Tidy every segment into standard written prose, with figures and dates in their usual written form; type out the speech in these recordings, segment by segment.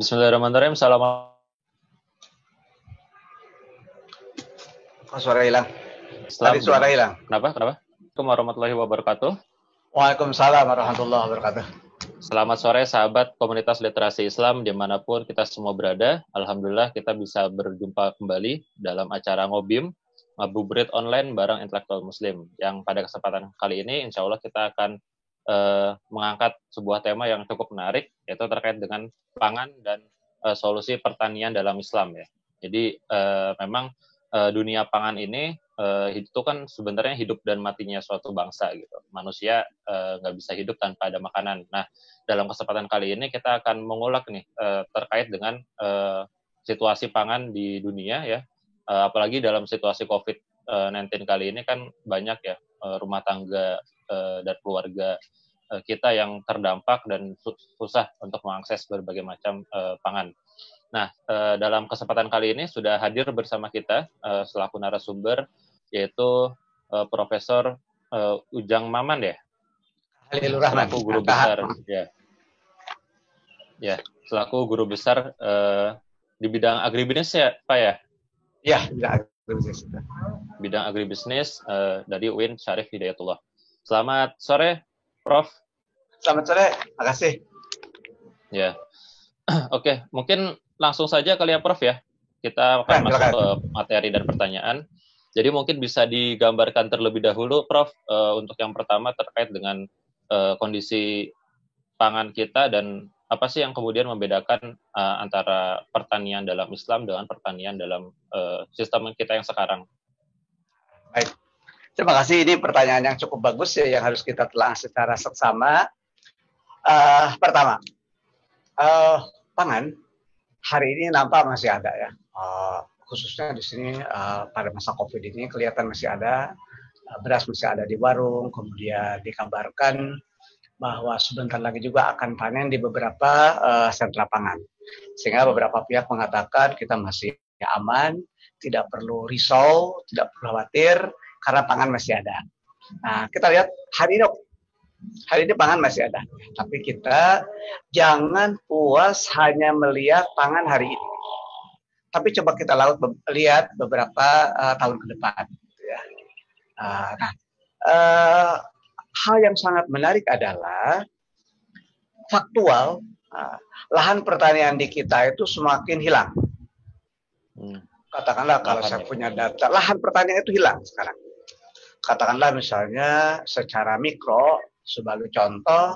Bismillahirrahmanirrahim. Suara hilang. Tadi suara hilang. Kenapa? Assalamualaikum warahmatullahi wabarakatuh. Waalaikumsalam warahmatullahi wabarakatuh. Selamat sore sahabat komunitas literasi Islam dimanapun kita semua berada. Alhamdulillah kita bisa berjumpa kembali dalam acara Ngobim, Ngabuburit Online bareng Intelektual Muslim. Yang pada kesempatan kali ini insya Allah kita akan mengangkat sebuah tema yang cukup menarik, yaitu terkait dengan pangan dan solusi pertanian dalam Islam ya. Jadi memang dunia pangan ini itu kan sebenarnya hidup dan matinya suatu bangsa gitu. Manusia nggak bisa hidup tanpa ada makanan. Nah, dalam kesempatan kali ini kita akan mengulik nih terkait dengan situasi pangan di dunia ya. Apalagi dalam situasi COVID-19 kali ini kan banyak ya rumah tangga dan keluarga kita yang terdampak dan susah untuk mengakses berbagai macam pangan. Nah, dalam kesempatan kali ini sudah hadir bersama kita selaku narasumber, yaitu Profesor Ujang Maman ya, selaku guru besar selaku guru besar di bidang agribisnis ya, Pak ya? Ya, bidang agribisnis dari UIN Syarif Hidayatullah. Selamat sore, Prof. Selamat sore, makasih. Ya, oke, mungkin langsung saja kali ya, Prof ya. Kita akan masuk ke materi dan pertanyaan. Jadi mungkin bisa digambarkan terlebih dahulu, Prof, untuk yang pertama terkait dengan kondisi pangan kita dan apa sih yang kemudian membedakan antara pertanian dalam Islam dengan pertanian dalam sistem kita yang sekarang. Baik, terima kasih. Ini pertanyaan yang cukup bagus ya, yang harus kita telah secara seksama. Pertama, pangan hari ini nampak masih ada ya, khususnya di sini pada masa COVID ini kelihatan masih ada, beras masih ada di warung, kemudian dikabarkan bahwa sebentar lagi juga akan panen di beberapa sentra pangan, sehingga beberapa pihak mengatakan kita masih aman, tidak perlu risau, tidak perlu khawatir karena pangan masih ada. Nah, kita lihat hari ini pangan masih ada, tapi kita jangan puas hanya melihat pangan hari ini. Tapi coba kita lihat beberapa tahun ke depan. Ya. Hal yang sangat menarik adalah faktual, lahan pertanian di kita itu semakin hilang. Katakanlah kalau saya punya data, lahan pertanian itu hilang sekarang. Katakanlah misalnya secara mikro, sebagai contoh,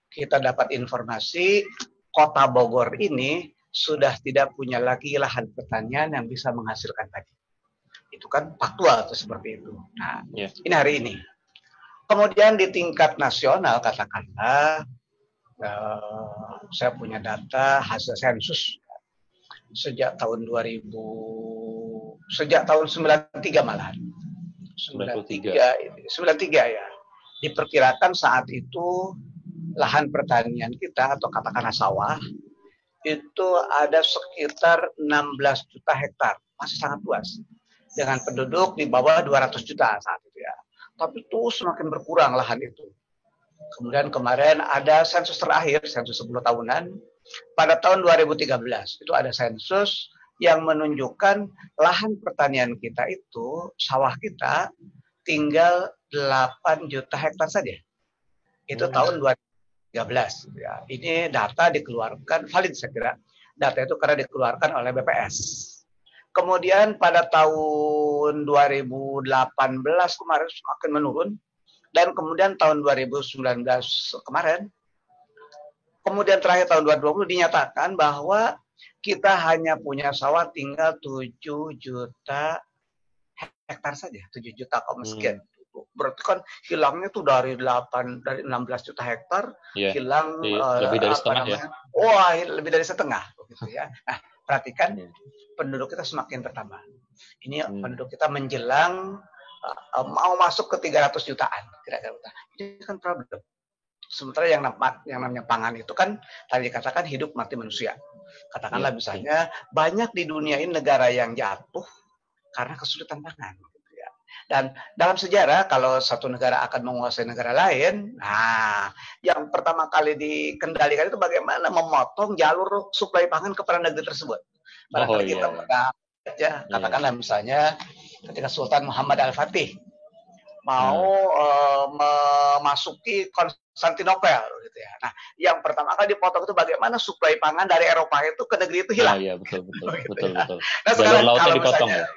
kita dapat informasi Kota Bogor ini sudah tidak punya lagi lahan pertanian yang bisa menghasilkan padi. Itu kan faktual itu seperti itu. Nah, Ini hari ini. Kemudian di tingkat nasional, katakanlah saya punya data hasil sensus sejak tahun 93 malahan. 93 ya. Diperkirakan saat itu lahan pertanian kita atau katakanlah sawah itu ada sekitar 16 juta hektar, masih sangat luas dengan penduduk di bawah 200 juta saat itu ya. Tapi terus semakin berkurang lahan itu. Kemudian kemarin ada sensus terakhir, sensus 10 tahunan pada tahun 2013 itu ada sensus yang menunjukkan lahan pertanian kita itu, sawah kita tinggal 8 juta hektar saja. Itu tahun 2013. Ya. Ini data dikeluarkan, valid saya kira. Data itu karena dikeluarkan oleh BPS. Kemudian pada tahun 2018 kemarin semakin menurun. Dan kemudian tahun 2019 kemarin, kemudian terakhir tahun 2020 dinyatakan bahwa kita hanya punya sawah tinggal 7 juta hektar saja, 7 juta sekian. Berarti kan hilangnya tuh dari 16 juta hektar hilang lebih dari setengah ya. Wah, lebih dari setengah gitu ya. Nah, perhatikan penduduk kita semakin bertambah. Ini penduduk kita menjelang mau masuk ke 300 jutaan kira-kira. Ini kan problem. Sementara yang namanya pangan itu kan tadi dikatakan hidup mati manusia. Katakanlah misalnya banyak di dunia ini negara yang jatuh karena kesulitan pangan. Gitu ya. Dan dalam sejarah kalau satu negara akan menguasai negara lain, nah yang pertama kali dikendalikan itu bagaimana memotong jalur suplai pangan kepada negeri tersebut. Barangkali kita pernah ya katakanlah misalnya ketika Sultan Muhammad Al-Fatih mau memasuki Konstantinopel gitu ya. Nah, yang pertama kali dipotong itu bagaimana suplai pangan dari Eropa itu ke negeri itu hilang. Iya, betul. Gitu ya. Betul. Nah, jalur lautnya dipotong ya.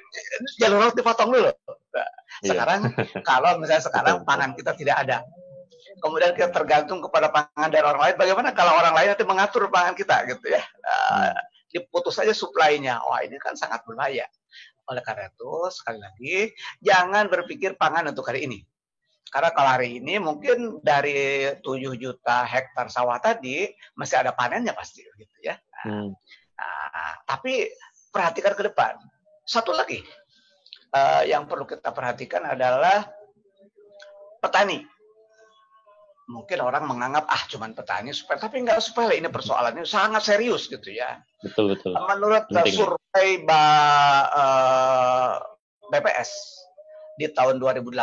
Jalur laut dipotong dulu. Nah, sekarang kalau misalnya sekarang pangan kita tidak ada, kemudian kita tergantung kepada pangan dari orang lain, bagaimana kalau orang lain nanti mengatur pangan kita gitu ya. Diputus saja suplainya. Wah, ini kan sangat berbahaya. Oleh karena itu, sekali lagi, jangan berpikir pangan untuk hari ini. Karena kalau hari ini mungkin dari 7 juta hektar sawah tadi, masih ada panennya pasti. Gitu ya. Tapi perhatikan ke depan. Satu lagi, yang perlu kita perhatikan adalah petani. Mungkin orang menganggap cuman petani, tapi enggak, supaya ini persoalannya sangat serius gitu ya. Betul. Menurut survei BPS di tahun 2018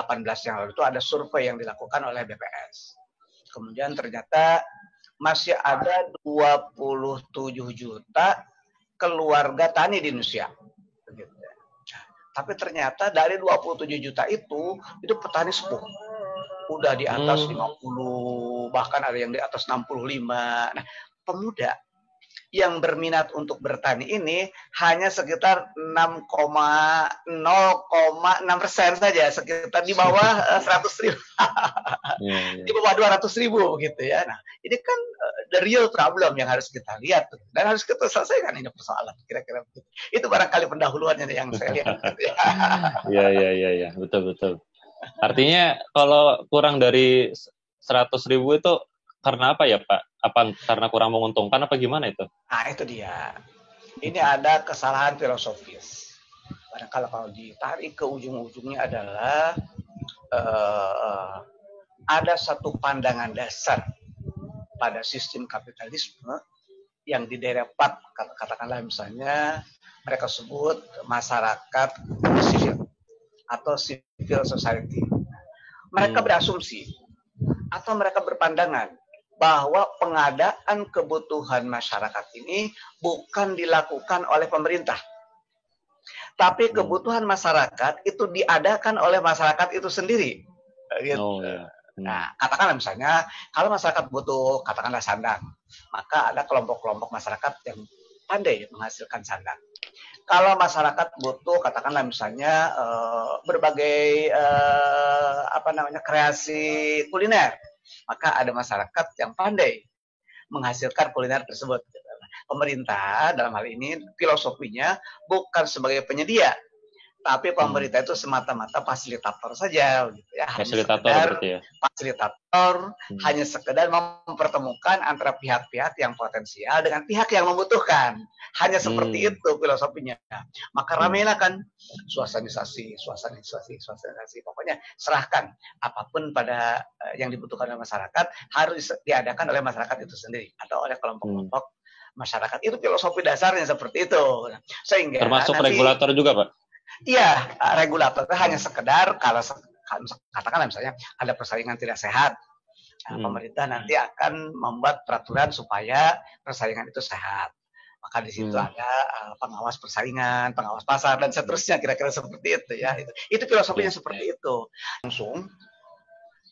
yang lalu itu ada survei yang dilakukan oleh BPS. Kemudian ternyata masih ada 27 juta keluarga tani di Indonesia. Tapi ternyata dari 27 juta itu petani sepuh. Udah di atas 50, bahkan ada yang di atas 65. Nah, pemuda yang berminat untuk bertani ini hanya sekitar 0,6% saja, sekitar di bawah 100.000. Di bawah 200.000 gitu ya. Nah, ini kan the real problem yang harus kita lihat dan harus kita selesaikan ini persoalan. Kira-kira begitu. Itu barangkali pendahuluannya yang saya lihat. Iya, betul. Artinya kalau kurang dari 100.000 itu karena apa ya Pak? Apa karena kurang menguntungkan apa gimana itu? Nah itu dia. Ini ada kesalahan filosofis. Barangkali kalau ditarik ke ujung-ujungnya adalah ada satu pandangan dasar pada sistem kapitalisme yang didapat, katakanlah misalnya mereka sebut masyarakat sivil atau civil society. Mereka berasumsi atau mereka berpandangan bahwa pengadaan kebutuhan masyarakat ini bukan dilakukan oleh pemerintah. Tapi kebutuhan masyarakat itu diadakan oleh masyarakat itu sendiri. Gitu. Nah, katakanlah misalnya kalau masyarakat butuh katakanlah sandang, maka ada kelompok-kelompok masyarakat yang pandai menghasilkan sandang. Kalau masyarakat butuh katakanlah misalnya berbagai kreasi kuliner, maka ada masyarakat yang pandai menghasilkan kuliner tersebut. Pemerintah dalam hal ini filosofinya bukan sebagai penyedia, tapi pemerintah itu semata-mata fasilitator saja, gitu ya. Fasilitator hanya sekedar mempertemukan antara pihak-pihak yang potensial dengan pihak yang membutuhkan. Hanya seperti itu filosofinya. Maka ramailah kan suasanisasi. Pokoknya serahkan apapun pada yang dibutuhkan oleh masyarakat harus diadakan oleh masyarakat itu sendiri atau oleh kelompok-kelompok masyarakat. Itu filosofi dasarnya seperti itu. Sehingga termasuk regulator juga, Pak? Iya, regulator hanya sekedar kalau katakanlah misalnya ada persaingan tidak sehat, pemerintah nanti akan membuat peraturan supaya persaingan itu sehat. Maka di situ ada pengawas persaingan, pengawas pasar dan seterusnya, kira-kira seperti itu ya. Itu filosofinya seperti itu. Langsung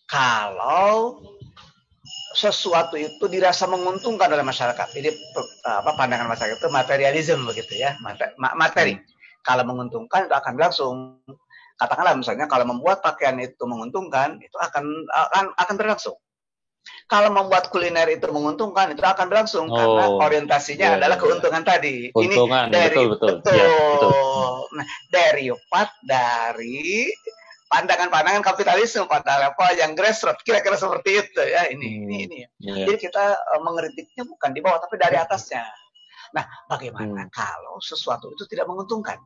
kalau sesuatu itu dirasa menguntungkan oleh masyarakat, jadi pandangan masyarakat itu materialisme begitu ya, materi. Kalau menguntungkan itu akan berlangsung. Katakanlah misalnya kalau membuat pakaian itu menguntungkan, itu akan berlangsung. Kalau membuat kuliner itu menguntungkan, itu akan berlangsung karena orientasinya adalah keuntungan tadi. Keuntungan, ini dari betul. Ya, betul. Nah, dari pandangan-pandangan kapitalisme pada level yang grassroots, kira-kira seperti itu ya. Ini. Jadi kita mengkritiknya bukan di bawah, tapi dari atasnya. Nah, bagaimana kalau sesuatu itu tidak menguntungkan?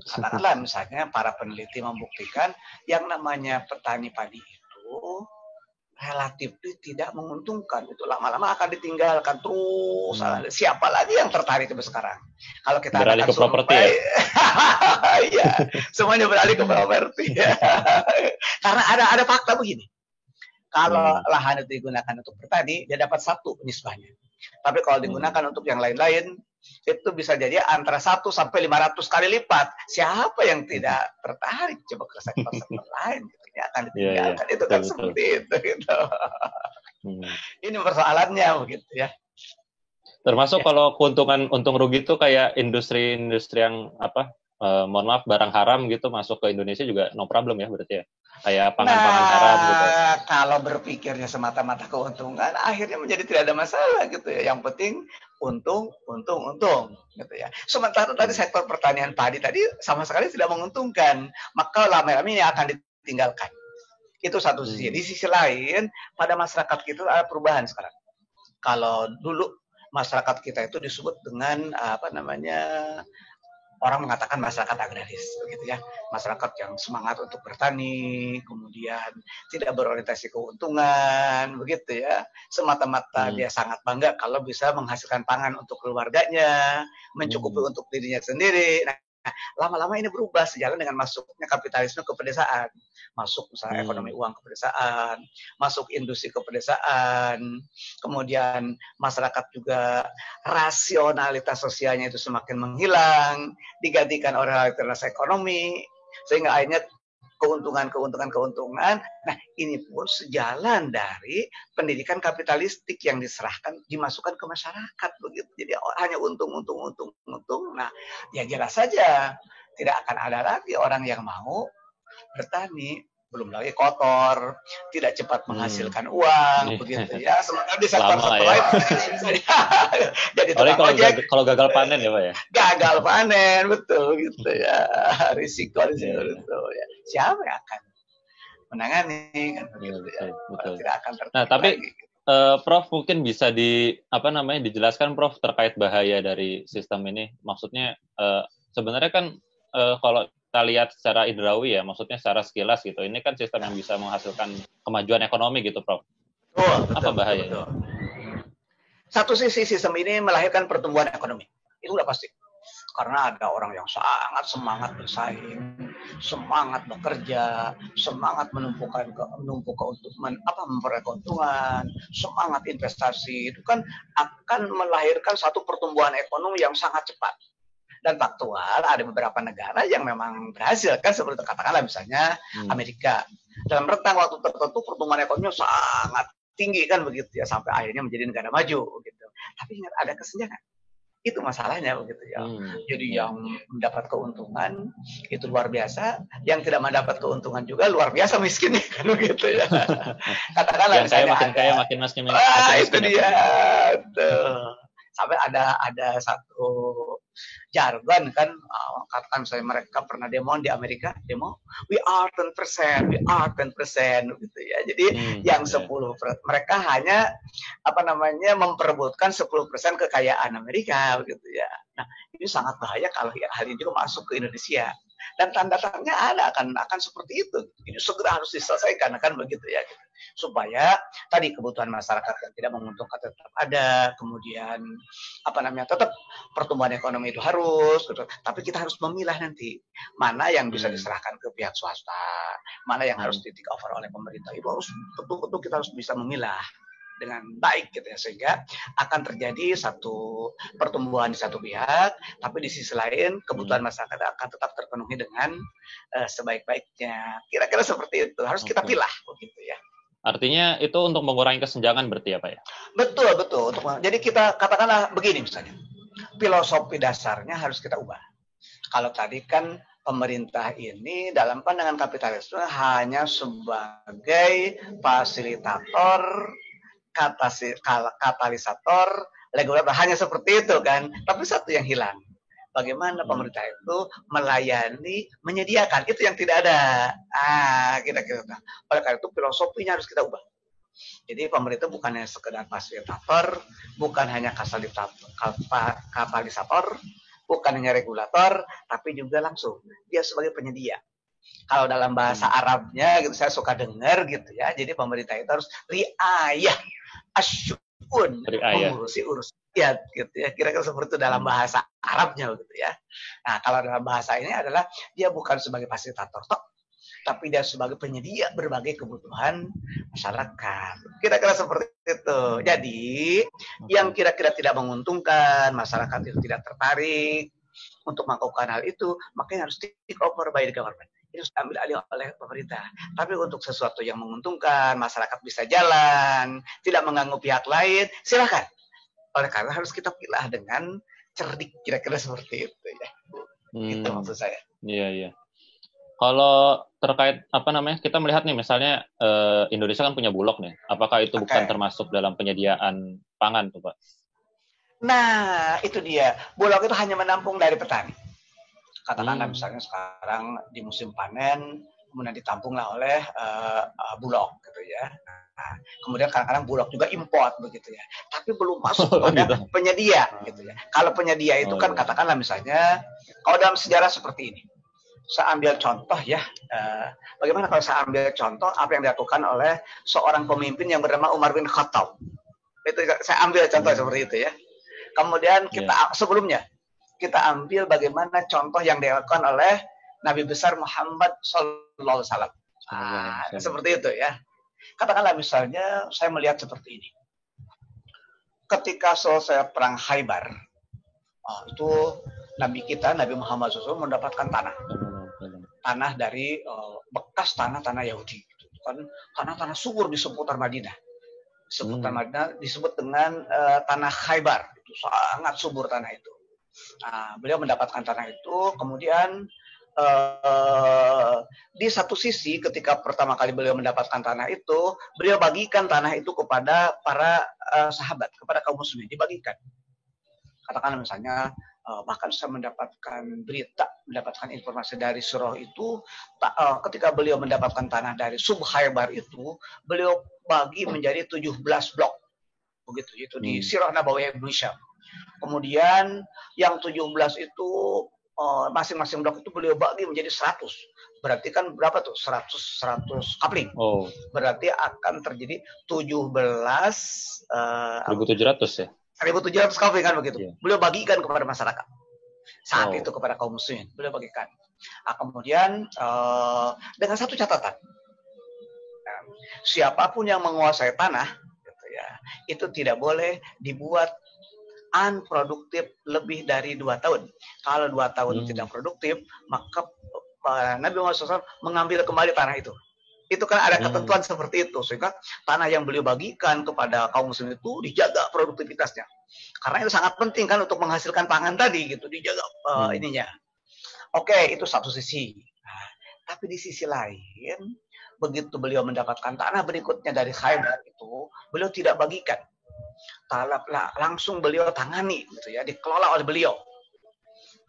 Katakanlah misalnya para peneliti membuktikan yang namanya petani padi itu relatif tidak menguntungkan. Itu lama-lama akan ditinggalkan terus. Siapa lagi yang tertarik sampai sekarang? Kalau kita beralih ke properti ya? Iya, semuanya beralih ke properti. Karena ada fakta begini. Kalau lahan itu digunakan untuk bertani, dia dapat 1 nisbahnya. Tapi kalau digunakan untuk yang lain-lain, itu bisa jadi antara 1 sampai 500 kali lipat. Siapa yang tidak tertarik coba ke sektor-sektor lain? Gitu. Ya akan ditinggalkan. Itu kan seperti itu. Gitu. Ini persoalannya begitu ya. Termasuk kalau keuntungan untung rugi itu kayak industri-industri yang mohon maaf barang haram gitu masuk ke Indonesia juga no problem ya berarti ya. Kayak pangan-pangan haram gitu. Kalau berpikirnya semata-mata keuntungan, akhirnya menjadi tidak ada masalah gitu ya. Yang penting untung gitu ya. Sementara tadi sektor pertanian padi tadi sama sekali tidak menguntungkan, maka lama-lama ini akan ditinggalkan. Itu satu sisi. Di sisi lain, pada masyarakat kita ada perubahan sekarang. Kalau dulu masyarakat kita itu disebut dengan orang mengatakan masyarakat agraris, begitu ya, masyarakat yang semangat untuk bertani, kemudian tidak berorientasi keuntungan, begitu ya, semata-mata dia sangat bangga kalau bisa menghasilkan pangan untuk keluarganya, mencukupi untuk dirinya sendiri. Nah, lama-lama ini berubah sejalan dengan masuknya kapitalisme ke pedesaan, masuk misalnya ekonomi uang ke pedesaan, masuk industri ke pedesaan, kemudian masyarakat juga rasionalitas sosialnya itu semakin menghilang, digantikan oleh realitas ekonomi, sehingga akhirnya keuntungan. Nah, ini pun sejalan dari pendidikan kapitalistik yang dimasukkan ke masyarakat begitu. Jadi hanya untung. Nah, ya jelas saja tidak akan ada lagi orang yang mau bertani. Belum lagi kotor, tidak cepat menghasilkan uang, begitu ya. Sementara di sektor-sektor lain jadi kalau gagal panen ya Pak ya? Gagal panen, betul gitu ya. Risiko itu ya. Siapa yang akan menangani kan begitu ya. Betul. Tidak akan tertarik. Nah, tapi Prof mungkin bisa dijelaskan Prof terkait bahaya dari sistem ini. Maksudnya sebenarnya kan kalau kita lihat secara indrawi ya, maksudnya secara sekilas gitu. Ini kan sistem yang bisa menghasilkan kemajuan ekonomi gitu, Prof. Apa bahayanya? Betul. Satu sisi sistem ini melahirkan pertumbuhan ekonomi. Itu udah pasti. Karena ada orang yang sangat semangat bersaing, semangat bekerja, semangat menumpuk memperoleh keuntungan, semangat investasi. Itu kan akan melahirkan satu pertumbuhan ekonomi yang sangat cepat. Dan faktual ada beberapa negara yang memang berhasil kan, seperti katakanlah misalnya Amerika. Dalam rentang waktu tertentu pertumbuhan ekonominya sangat tinggi kan begitu ya, sampai akhirnya menjadi negara maju gitu. Tapi ingat ada kesenjangan. Itu masalahnya begitu ya. Jadi yang mendapat keuntungan itu luar biasa, yang tidak mendapat keuntungan juga luar biasa miskinnya kan begitu ya. Katakanlah yang kaya makin kaya makin miskin. Itu dia. Tuh. Sampai ada satu jargon kan, katakan misalnya mereka pernah demo di Amerika, we are 10% gitu ya. Jadi yang 10% mereka hanya memperebutkan 10% kekayaan Amerika begitu ya. Nah, ini sangat bahaya kalau hal ini juga masuk ke Indonesia. Dan tanda-tandanya akan seperti itu. Ini segera harus diselesaikan kan begitu ya. Supaya tadi kebutuhan masyarakat yang tidak menguntungkan tetap ada, kemudian tetap pertumbuhan ekonomi itu harus, gitu. Tapi kita harus memilah nanti mana yang bisa diserahkan ke pihak swasta, mana yang harus di take over oleh pemerintah. Itu harus betul-betul kita harus bisa memilah dengan baik gitu ya, sehingga akan terjadi satu pertumbuhan di satu pihak, tapi di sisi lain kebutuhan masyarakat akan tetap terpenuhi dengan sebaik-baiknya. Kira-kira seperti itu. Harus kita pilah begitu ya. Artinya itu untuk mengurangi kesenjangan berarti ya Pak ya? Betul. Jadi kita katakanlah begini misalnya. Filosofi dasarnya harus kita ubah. Kalau tadi kan pemerintah ini dalam pandangan kapitalisme hanya sebagai fasilitator, katalisator, regulator, hanya seperti itu kan. Tapi satu yang hilang. Bagaimana pemerintah itu melayani, menyediakan, itu yang tidak ada. Kira-kira. Oleh karena itu filosofinya harus kita ubah. Jadi pemerintah bukan hanya sekedar fasilitator, bukan hanya katalisator, bukan hanya regulator, tapi juga langsung dia sebagai penyedia. Kalau dalam bahasa Arabnya gitu saya suka dengar gitu ya. Jadi pemerintah itu harus riayah asyun, mengurusi ya gitu ya. Kira-kira seperti itu dalam bahasa Arabnya gitu ya. Nah, kalau dalam bahasa ini adalah dia bukan sebagai fasilitator tapi dia sebagai penyedia berbagai kebutuhan masyarakat. Kira-kira seperti itu. Jadi, yang kira-kira tidak menguntungkan, masyarakat itu tidak tertarik untuk melakukan hal itu, makanya harus take over by the government. Ini harus diambil alih oleh pemerintah. Tapi untuk sesuatu yang menguntungkan, masyarakat bisa jalan, tidak mengganggu pihak lain, silakan. Oleh karena harus kita pilah dengan cerdik, kira-kira seperti itu ya. Itu maksud saya. Iya, iya. Kalau terkait kita melihat nih misalnya Indonesia kan punya Bulog nih. Apakah itu bukan termasuk dalam penyediaan pangan tuh, Pak? Nah, itu dia. Bulog itu hanya menampung dari petani. Katakanlah misalnya sekarang di musim panen, kemudian ditampunglah oleh Bulog gitu ya. Nah, kemudian kadang-kadang Bulog juga import begitu ya. Tapi belum masuk kepada penyedia gitu ya. Kalau penyedia itu kan katakanlah misalnya, kalau dalam sejarah seperti ini. Saya ambil contoh ya, bagaimana kalau saya ambil contoh apa yang dilakukan oleh seorang pemimpin yang bernama Umar bin Khattab. Itu saya ambil contoh seperti itu ya. Kemudian kita sebelumnya kita ambil bagaimana contoh yang dilakukan oleh Nabi besar Muhammad Sallallahu Alaihi Wasallam. Seperti itu ya. Katakanlah misalnya saya melihat seperti ini. Ketika selesai perang Khaybar, itu Nabi kita Nabi Muhammad SAW mendapatkan tanah dari bekas tanah-tanah Yahudi, kan tanah-tanah subur di seputar Madinah. Seputar Madinah disebut dengan tanah Khaybar, itu sangat subur tanah itu. Nah, beliau mendapatkan tanah itu, kemudian di satu sisi ketika pertama kali beliau mendapatkan tanah itu, beliau bagikan tanah itu kepada para sahabat, kepada kaum muslimin, dibagikan. Katakanlah misalnya bahkan saya mendapatkan informasi dari surah itu ketika beliau mendapatkan tanah dari Sub Khaybar itu, beliau bagi menjadi 17 blok. Begitu itu di Sirah Nabawiyah Ibnu Hisham. Kemudian yang 17 itu masing-masing blok itu beliau bagi menjadi 100. Berarti kan berapa tuh? 100 kapling. Berarti akan terjadi 17 1.700 ya. 1.700 kapling kan begitu. Beliau bagikan kepada masyarakat. Saat itu kepada kaum muslimin beliau bagikan. Kemudian dengan satu catatan. Siapapun yang menguasai tanah gitu ya, itu tidak boleh dibuat unproduktif lebih dari 2 tahun. Kalau 2 tahun tidak produktif, maka Nabi Muhammad SAW mengambil kembali tanah itu. Itu kan ada ketentuan seperti itu, sehingga tanah yang beliau bagikan kepada kaum muslim itu dijaga produktivitasnya. Karena itu sangat penting kan untuk menghasilkan pangan tadi gitu, dijaga ininya. Oke, itu satu sisi. Nah, tapi di sisi lain, begitu beliau mendapatkan tanah berikutnya dari Khaybar itu, beliau tidak bagikan. Langsung beliau tangani gitu ya, dikelola oleh beliau.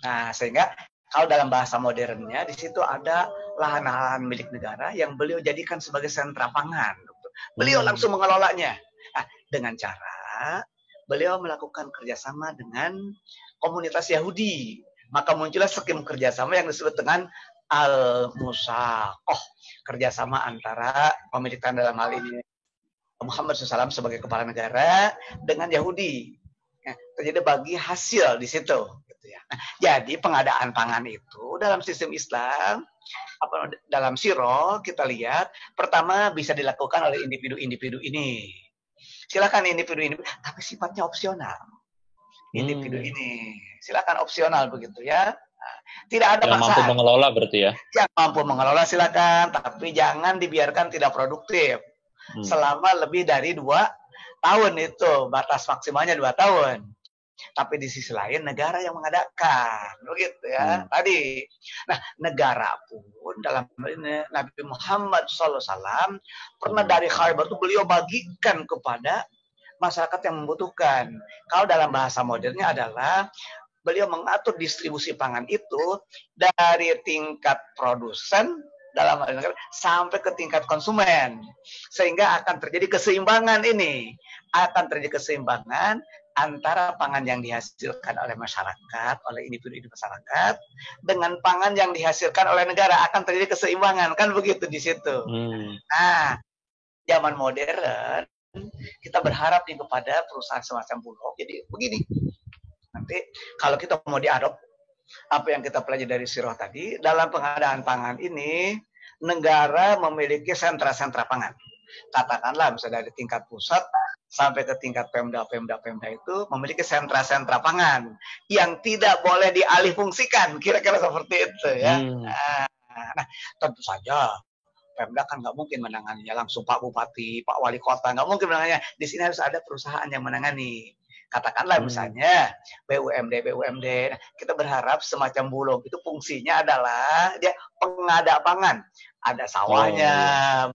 Nah, sehingga kalau dalam bahasa modernnya di situ ada lahan-lahan milik negara yang beliau jadikan sebagai sentra pangan. Beliau langsung mengelolanya. Nah, dengan cara beliau melakukan kerjasama dengan komunitas Yahudi. Maka muncullah skim kerjasama yang disebut dengan Al-Musaqah. Kerjasama antara pemilik tanah dalam hal ini Muhammad SAW sebagai kepala negara dengan Yahudi. Nah, terjadi bagi hasil di situ. Nah, jadi pengadaan pangan itu dalam sistem Islam, dalam sirah kita lihat pertama bisa dilakukan oleh individu-individu ini. Silakan individu ini, tapi sifatnya opsional. Individu ini, silakan opsional begitu ya. Nah, tidak ada yang mampu mengelola berarti ya. Yang mampu mengelola silakan, tapi jangan dibiarkan tidak produktif selama lebih dari 2 tahun itu batas maksimalnya 2 tahun. Tapi di sisi lain negara yang mengadakan, begitu ya tadi. Nah, negara pun dalam ini Nabi Muhammad SAW pernah dari Khaybar itu beliau bagikan kepada masyarakat yang membutuhkan. Kalau dalam bahasa modernnya adalah beliau mengatur distribusi pangan itu dari tingkat produsen dalam negara sampai ke tingkat konsumen, sehingga akan terjadi keseimbangan ini, akan terjadi keseimbangan antara pangan yang dihasilkan oleh masyarakat, oleh individu masyarakat, dengan pangan yang dihasilkan oleh negara, akan terjadi keseimbangan, kan begitu di situ. Nah, zaman modern kita berharap nih kepada perusahaan semacam Bulog. Jadi begini, nanti kalau kita mau diadop apa yang kita pelajari dari sirah tadi, dalam pengadaan pangan ini negara memiliki sentra-sentra pangan. Katakanlah misalnya dari tingkat pusat sampai ke tingkat Pemda itu memiliki sentra-sentra pangan yang tidak boleh dialihfungsikan, kira-kira seperti itu ya. Nah, tentu saja Pemda kan nggak mungkin menanganinya langsung Pak Bupati, Pak Wali Kota, nggak mungkin menanganinya. Di sini harus ada perusahaan yang menangani. Katakanlah misalnya BUMD. Nah, kita berharap semacam Bulog itu fungsinya adalah dia pengada pangan. Ada sawahnya,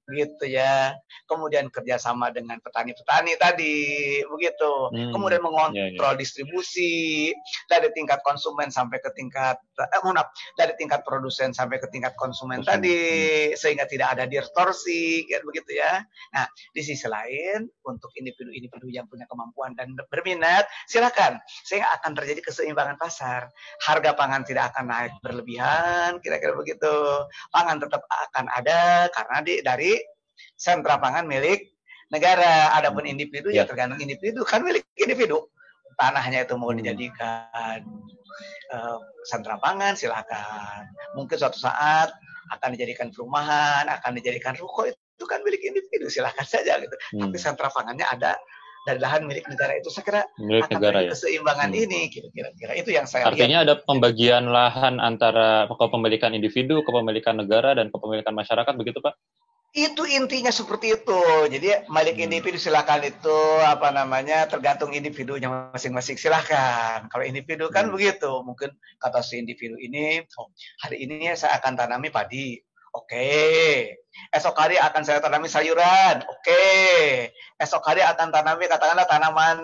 begitu ya. Kemudian kerjasama dengan petani-petani tadi, begitu. Kemudian mengontrol distribusi dari tingkat konsumen sampai ke tingkat, dari tingkat produsen sampai ke tingkat konsumen tadi, sehingga tidak ada distorsi, kayak begitu ya. Nah, di sisi lain, untuk individu-individu yang punya kemampuan dan berminat, silakan. Sehingga akan terjadi keseimbangan pasar. Harga pangan tidak akan naik berlebihan, kira-kira begitu. Pangan tetap akan ada karena dari sentra pangan milik negara. Adapun individu ya tergantung individu, kan milik individu. Tanahnya itu mau dijadikan sentra pangan, silakan. Mungkin suatu saat akan dijadikan perumahan, akan dijadikan ruko, itu kan milik individu, silakan saja gitu. Tapi sentra pangannya ada dari lahan milik negara, itu saya kira milik akan negara, ya? Keseimbangan ini kira-kira itu yang saya artinya lihat. Ada pembagian lahan antara kepemilikan individu, kepemilikan negara, dan kepemilikan masyarakat, begitu Pak? Itu intinya seperti itu. Jadi milik individu silakan, itu tergantung individunya masing-masing, silakan. Kalau individu kan begitu, mungkin kata si individu ini, hari ini saya akan tanami padi. Oke. Esok hari akan saya tanami sayuran. Oke. Esok hari akan tanami katakanlah tanaman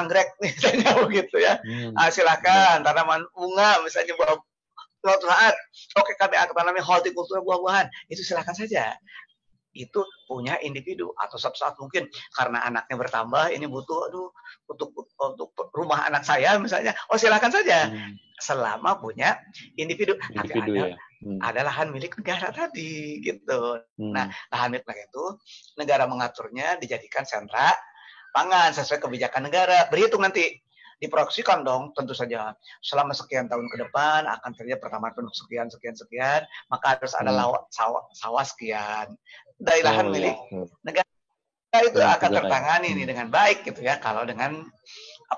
anggrek misalnya begitu ya. Silakan tanaman bunga misalnya suatu saat. Oke, kami akan tanami hortikultura buah-buahan. Itu silakan saja. Itu punya individu, atau suatu saat mungkin karena anaknya bertambah, ini butuh untuk rumah anak saya misalnya, silakan saja selama punya individu. Tapi ada lahan milik negara tadi gitu. Nah, lahan milik negara itu negara mengaturnya dijadikan sentra pangan sesuai kebijakan negara. Berhitung nanti diproyeksikan dong, tentu saja selama sekian tahun ke depan akan terjadi pertambahan penduduk sekian, maka harus ada sawah sekian dari lahan milik negara. Itu akan tertangani ini dengan baik gitu ya. Kalau dengan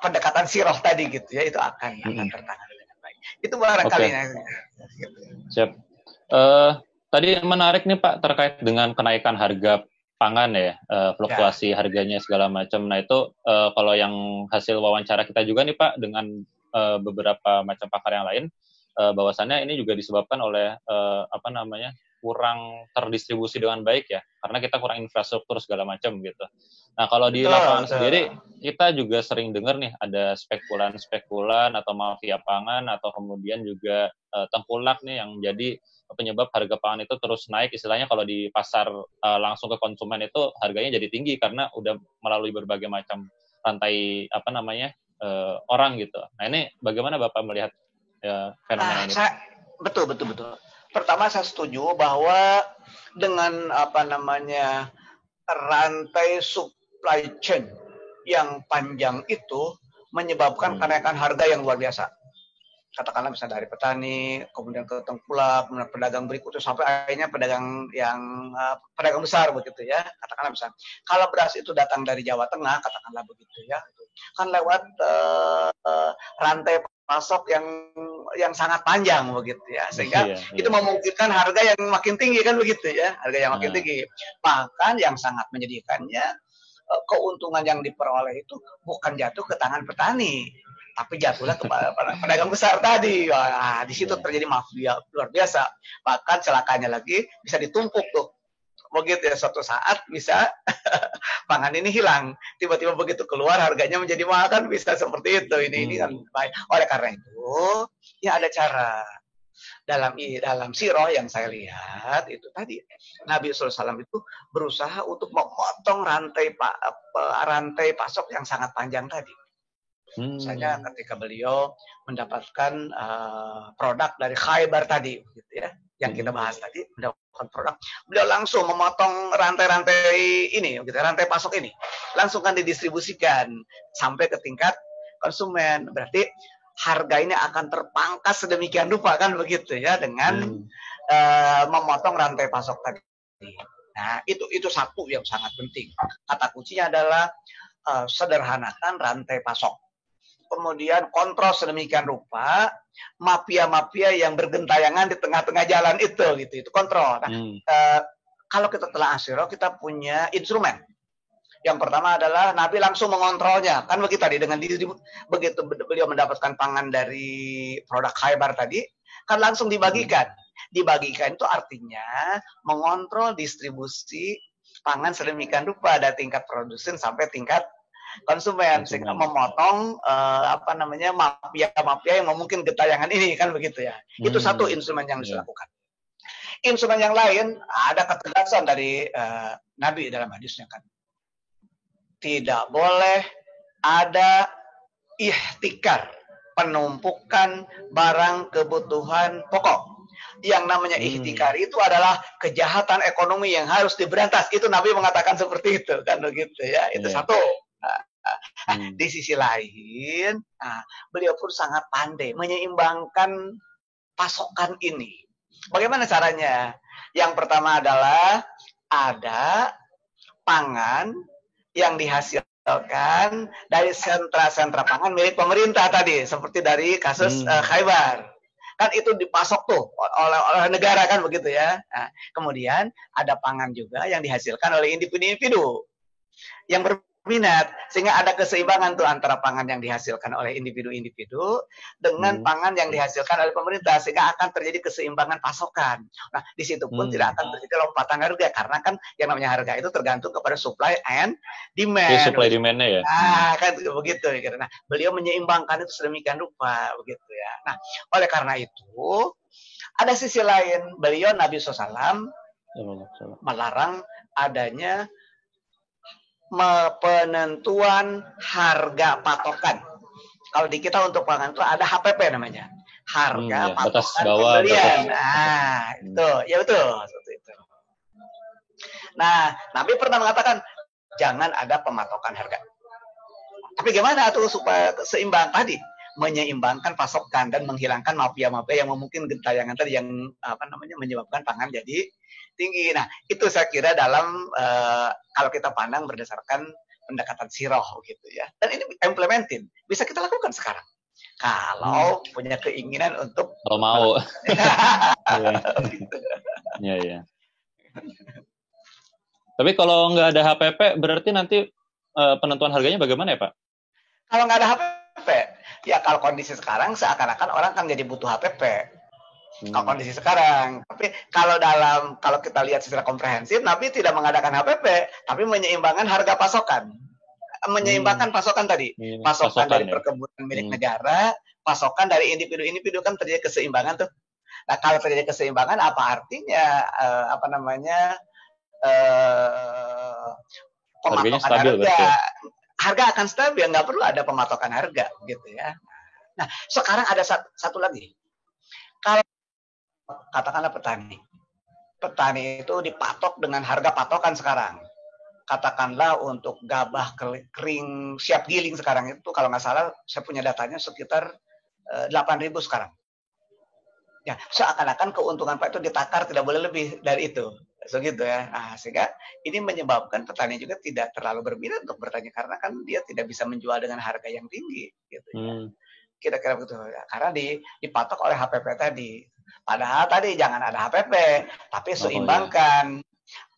pendekatan sirah tadi gitu ya, itu akan tertangani dengan baik. Itu barangkali. Siap. Tadi menarik nih Pak terkait dengan kenaikan harga pangan ya, fluktuasi harganya segala macam. Nah itu kalau yang hasil wawancara kita juga nih Pak dengan beberapa macam pakar yang lain, bahwasannya ini juga disebabkan oleh kurang terdistribusi dengan baik ya, karena kita kurang infrastruktur segala macam gitu. Nah kalau di lapangan sendiri kita juga sering dengar nih ada spekulan atau mafia pangan, atau kemudian juga tengkulak nih yang jadi penyebab harga pangan itu terus naik. Istilahnya kalau di pasar langsung ke konsumen itu harganya jadi tinggi karena udah melalui berbagai macam rantai orang gitu. Nah ini bagaimana Bapak melihat fenomena ini? Betul. Pertama saya setuju bahwa dengan rantai supply chain yang panjang itu menyebabkan kenaikan harga yang luar biasa. Katakanlah misalnya dari petani, kemudian ke tengkulak, kemudian pedagang berikutnya sampai akhirnya pedagang besar begitu ya. Katakanlah misalnya kalau beras itu datang dari Jawa Tengah, katakanlah begitu ya, kan lewat rantai pasok yang sangat panjang begitu ya, sehingga itu memungkinkan harga yang makin tinggi kan begitu ya, harga yang makin tinggi. Bahkan yang sangat menyedihkannya, keuntungan yang diperoleh itu bukan jatuh ke tangan petani, tapi jatuhlah kepada pedagang besar tadi. Di situ terjadi mafia luar biasa. Bahkan celakanya lagi bisa ditumpuk tuh. Begitu ya, suatu saat bisa pangan ini hilang. Tiba-tiba begitu keluar harganya menjadi mahal, kan bisa seperti itu. Ini kan baik. Oleh karena itu, ya ada cara. Dalam sirah yang saya lihat itu tadi, Nabi SAW itu berusaha untuk memotong rantai pasok yang sangat panjang tadi. Misalnya ketika beliau mendapatkan produk dari Khaybar tadi, gitu ya, yang kita bahas tadi, mendapatkan produk, beliau langsung memotong rantai-rantai ini, gitu, rantai pasok ini, langsung kan didistribusikan sampai ke tingkat konsumen. Berarti harga ini akan terpangkas sedemikian rupa kan begitu ya dengan memotong rantai pasok tadi. Nah, itu satu yang sangat penting. Kata kuncinya adalah sederhanakan rantai pasok. Kemudian kontrol sedemikian rupa mafia-mafia yang bergentayangan di tengah-tengah jalan itu kontrol. Nah, kalau kita telah asyiro, kita punya instrumen. Yang pertama adalah Nabi langsung mengontrolnya. Kan begitu tadi, dengan begitu beliau mendapatkan pangan dari produk Khaybar tadi, kan langsung dibagikan. Dibagikan itu artinya mengontrol distribusi pangan sedemikian rupa dari tingkat produsen sampai tingkat konsumen, sehingga memotong mafia-mafia yang mungkin gentayangan ini kan begitu ya. Itu satu instrumen yang bisa dilakukan. Instrumen yang lain ada ketegasan dari Nabi dalam hadisnya kan. Tidak boleh ada ihtikar, penumpukan barang kebutuhan pokok. Yang namanya ihtikar itu adalah kejahatan ekonomi yang harus diberantas. Itu Nabi mengatakan seperti itu kan begitu ya. Itu satu. Di sisi lain, beliau pun sangat pandai menyeimbangkan pasokan ini. Bagaimana caranya? Yang pertama adalah ada pangan yang dihasilkan dari sentra-sentra pangan milik pemerintah tadi, seperti dari kasus Khaybar. Kan itu dipasok tuh oleh negara kan begitu ya. Nah, kemudian ada pangan juga yang dihasilkan oleh individu-individu yang berminat, sehingga ada keseimbangan tuh antara pangan yang dihasilkan oleh individu-individu dengan pangan yang dihasilkan oleh pemerintah, sehingga akan terjadi keseimbangan pasokan. Nah, di situ pun tidak akan terjadi lompatan harga, karena kan yang namanya harga itu tergantung kepada supply and demand. Supply demand-nya ya. Kan begitu. Nah, beliau menyeimbangkan itu sedemikian rupa begitu ya. Nah, oleh karena itu ada sisi lain, beliau Nabi SAW melarang adanya penentuan harga patokan. Kalau di kita untuk pangan itu ada HPP namanya, harga patokan pembelian. Nah, itu ya betul seperti itu. Nah, Nabi pernah mengatakan jangan ada pematokan harga. Tapi gimana tuh supaya seimbang tadi? Menyeimbangkan pasokan dan menghilangkan mafia-mafia yang mungkin gentayangan tadi yang menyebabkan pangan jadi tinggi. Nah, itu saya kira dalam kalau kita pandang berdasarkan pendekatan sirah gitu ya. Dan ini implementin, bisa kita lakukan sekarang. Kalau punya keinginan untuk kalau mau. Iya. Tapi kalau nggak ada HPP, berarti nanti penentuan harganya bagaimana ya, Pak? Kalau nggak ada HPP, ya kalau kondisi sekarang seakan-akan orang kan jadi butuh HPP. Kalau kondisi sekarang, tapi kalau kita lihat secara komprehensif, Nabi tidak mengadakan HPP, tapi menyeimbangkan harga pasokan, menyeimbangkan pasokan tadi, pasokan dari perkebunan milik negara, pasokan dari individu-individu kan terjadi keseimbangan tuh. Nah, kalau terjadi keseimbangan, apa artinya pematokan harga? Harga akan stabil, nggak perlu ada pematokan harga, gitu ya. Nah, sekarang ada satu lagi. Kalau katakanlah petani itu dipatok dengan harga patokan sekarang. Katakanlah untuk gabah kering siap giling sekarang itu kalau nggak salah saya punya datanya sekitar 8.000 sekarang. Ya, seakan-akan keuntungan Pak itu ditakar tidak boleh lebih dari itu. Segitu ya. Nah, sehingga ini menyebabkan petani juga tidak terlalu berminat untuk bertani karena kan dia tidak bisa menjual dengan harga yang tinggi gitu ya. Kira-kira begitu ya. Karena dipatok oleh HPP tadi. Padahal tadi jangan ada HPP, tapi seimbangkan.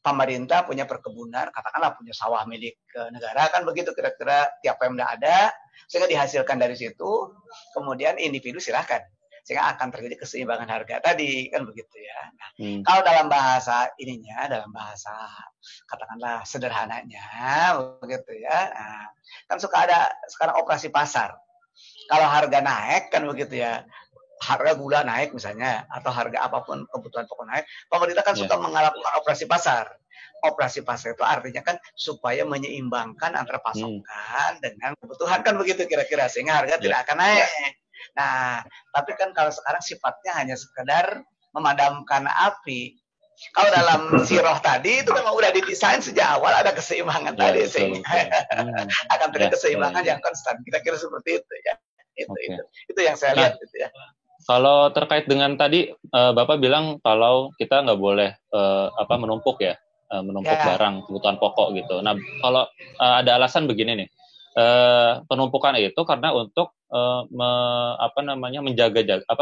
Pemerintah punya perkebunan, katakanlah punya sawah milik negara, kan begitu kira-kira tiap Pemda ada, sehingga dihasilkan dari situ, kemudian individu silahkan. Sehingga akan terjadi keseimbangan harga tadi, kan begitu ya. Nah, kalau dalam bahasa dalam bahasa katakanlah sederhananya, begitu ya. Nah, kan suka ada sekarang operasi pasar. Kalau harga naik, kan begitu ya. harga gula naik misalnya, atau harga apapun kebutuhan pokok naik, pemerintah kan suka Yeah. melakukan operasi pasar. Operasi pasar itu artinya kan supaya menyeimbangkan antara pasokan dengan kebutuhan, kan begitu kira-kira, sehingga harga tidak akan naik. Nah, tapi kan kalau sekarang sifatnya hanya sekedar memadamkan api. Kalau dalam siroh tadi itu memang udah didesain sejak awal ada keseimbangan tadi, sehingga akan terjadi keseimbangan yang konstan. Kira-kira seperti itu ya. Itu yang saya lihat gitu ya. Kalau terkait dengan tadi Bapak bilang kalau kita nggak boleh menumpuk ya, menumpuk barang kebutuhan pokok gitu. Nah, kalau ada alasan begini nih, penumpukan itu karena untuk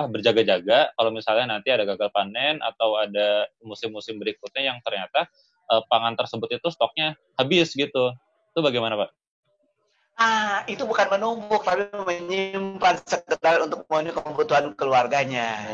berjaga-jaga kalau misalnya nanti ada gagal panen atau ada musim-musim berikutnya yang ternyata pangan tersebut itu stoknya habis gitu. Itu bagaimana, Pak? Itu bukan menumpuk, tapi menyimpan sekedar untuk memenuhi kebutuhan keluarganya.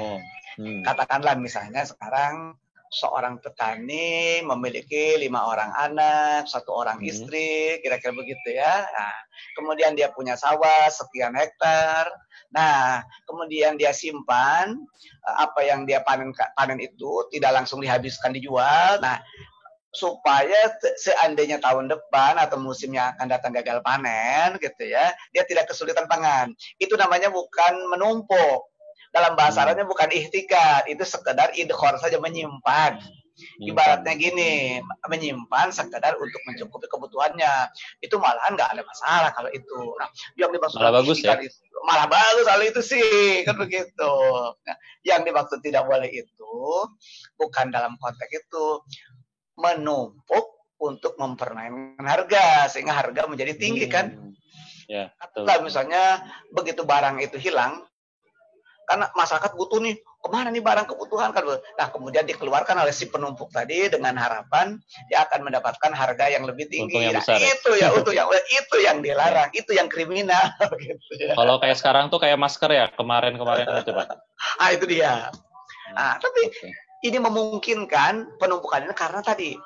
Katakanlah misalnya sekarang seorang petani memiliki 5 orang anak, 1 orang istri, kira-kira begitu ya. Nah, kemudian dia punya sawah sekian hektar. Nah, kemudian dia simpan apa yang dia panen itu tidak langsung dihabiskan dijual. Nah, supaya seandainya tahun depan atau musimnya akan datang gagal panen gitu ya, dia tidak kesulitan pangan. Itu namanya bukan menumpuk. Dalam bahasa Arabnya bukan ihtikar, itu sekedar idkhor saja, menyimpan. Ibaratnya gini, menyimpan sekedar untuk mencukupi kebutuhannya. Itu malahan nggak ada masalah kalau itu. Nah, yang dimaksud malah bagus ya? Itu, malah bagus kalau itu sih, kan begitu. Nah, yang dimaksud tidak boleh itu bukan dalam konteks itu menumpuk untuk mempermainkan harga sehingga harga menjadi tinggi kan. Ya, Katakanlah misalnya begitu barang itu hilang, karena masyarakat butuh nih, kemana nih barang kebutuhan kan. Nah, kemudian dikeluarkan oleh si penumpuk tadi dengan harapan dia akan mendapatkan harga yang lebih tinggi. Yang nah, besar, itu yang dilarang, itu yang kriminal gitu ya. Kalau kayak sekarang tuh kayak masker ya, kemarin itu, Pak. Itu dia. Tapi ini memungkinkan penumpukan ini karena tadi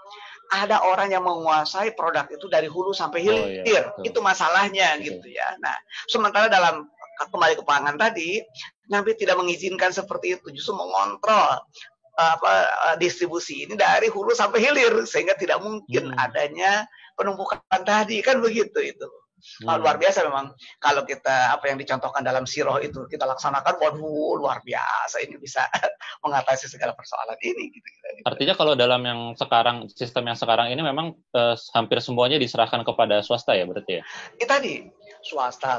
ada orang yang menguasai produk itu dari hulu sampai hilir. Itu masalahnya gitu ya. Nah, sementara dalam kembali ke pangan tadi, Nabi tidak mengizinkan seperti itu, justru mengontrol distribusi ini dari hulu sampai hilir sehingga tidak mungkin adanya penumpukan tadi, kan begitu itu. Luar biasa memang kalau kita apa yang dicontohkan dalam siroh itu kita laksanakan, waduh luar biasa, ini bisa mengatasi segala persoalan ini gitu. Artinya kalau dalam yang sekarang, sistem yang sekarang ini memang hampir semuanya diserahkan kepada swasta ya berarti ya? Itu tadi swasta,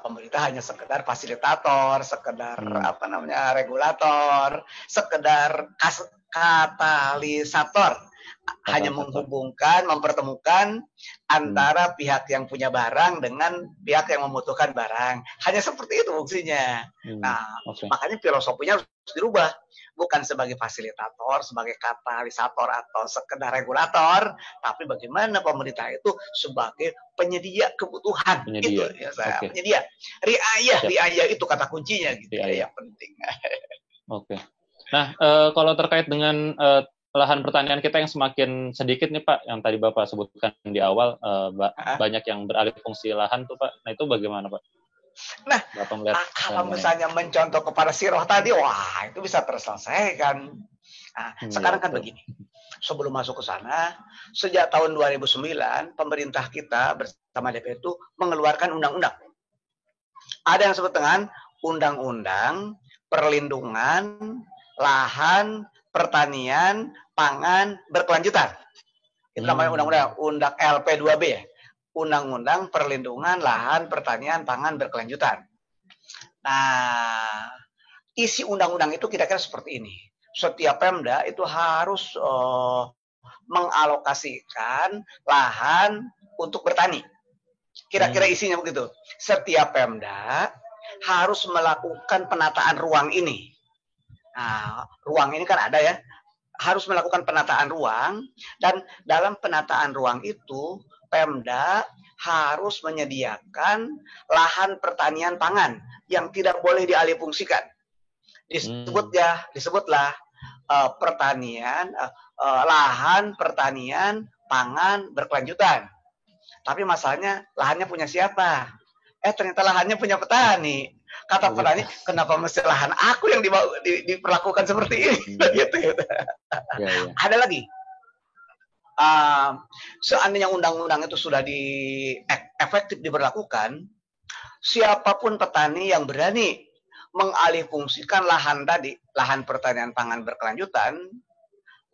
pemerintah hanya sekedar fasilitator, sekedar regulator, sekedar katalisator, hanya menghubungkan, mempertemukan antara pihak yang punya barang dengan pihak yang membutuhkan barang. Hanya seperti itu fungsinya. Makanya filosofinya harus dirubah. Bukan sebagai fasilitator, sebagai katalisator atau sekedar regulator, tapi bagaimana pemerintah itu sebagai penyedia kebutuhan. Itu ya saya, penyedia. Riayah itu kata kuncinya gitu ya, yang penting. Nah, kalau terkait dengan lahan pertanian kita yang semakin sedikit nih Pak, yang tadi Bapak sebutkan di awal, banyak yang beralih fungsi lahan tuh Pak. Nah itu bagaimana Pak? Nah, kalau misalnya mencontoh kepada siroh tadi, wah itu bisa terselesaikan. Nah, sekarang kan begini, sebelum masuk ke sana, sejak tahun 2009, pemerintah kita bersama DPR itu mengeluarkan undang-undang. Ada yang disebut dengan Undang-Undang Perlindungan Lahan Pertanian Pangan Berkelanjutan. Itu namanya Undang-Undang LP2B ya. Undang-Undang Perlindungan Lahan Pertanian Pangan Berkelanjutan. Nah, isi undang-undang itu kira-kira seperti ini. Setiap Pemda itu harus mengalokasikan lahan untuk bertani. Kira-kira isinya begitu. Setiap Pemda harus melakukan penataan ruang ini. Nah, ruang ini kan ada ya. Harus melakukan penataan ruang, dan dalam penataan ruang itu Pemda harus menyediakan lahan pertanian pangan yang tidak boleh dialihfungsikan. Disebutlah lahan pertanian pangan berkelanjutan. Tapi masalahnya lahannya punya siapa? Ternyata lahannya punya petani. Kata petani, kenapa mesti lahan aku yang diperlakukan seperti ini? Gitu. Ya. Ada lagi. Seandainya undang-undang itu sudah efektif diberlakukan, siapapun petani yang berani mengalihfungsikan lahan tadi, lahan pertanian pangan berkelanjutan,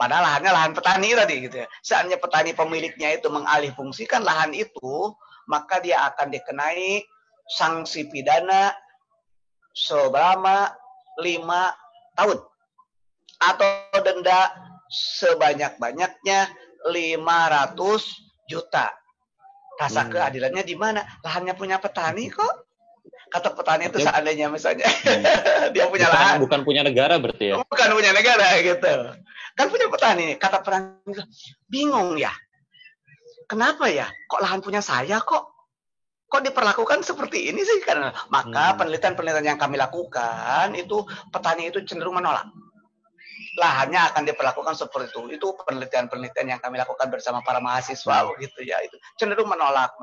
padahal lahannya lahan petani tadi gitu ya. Seandainya petani pemiliknya itu mengalihfungsikan lahan itu, maka dia akan dikenai sanksi pidana selama 5 tahun atau denda sebanyak-banyaknya 500 juta. Rasa keadilannya di mana? Lahannya punya petani kok. Kata petani itu seandainya misalnya dia punya lahan. Bukan punya negara berarti ya? Bukan punya negara gitu. Kan punya petani. Kata petani, bingung ya. Kenapa ya? Kok lahan punya saya kok? Kok diperlakukan seperti ini sih? Karena maka penelitian-penelitian yang kami lakukan itu petani itu cenderung menolak. Lahannya akan diperlakukan seperti itu. Itu penelitian-penelitian yang kami lakukan bersama para mahasiswa gitu ya. Itu cenderung menolak.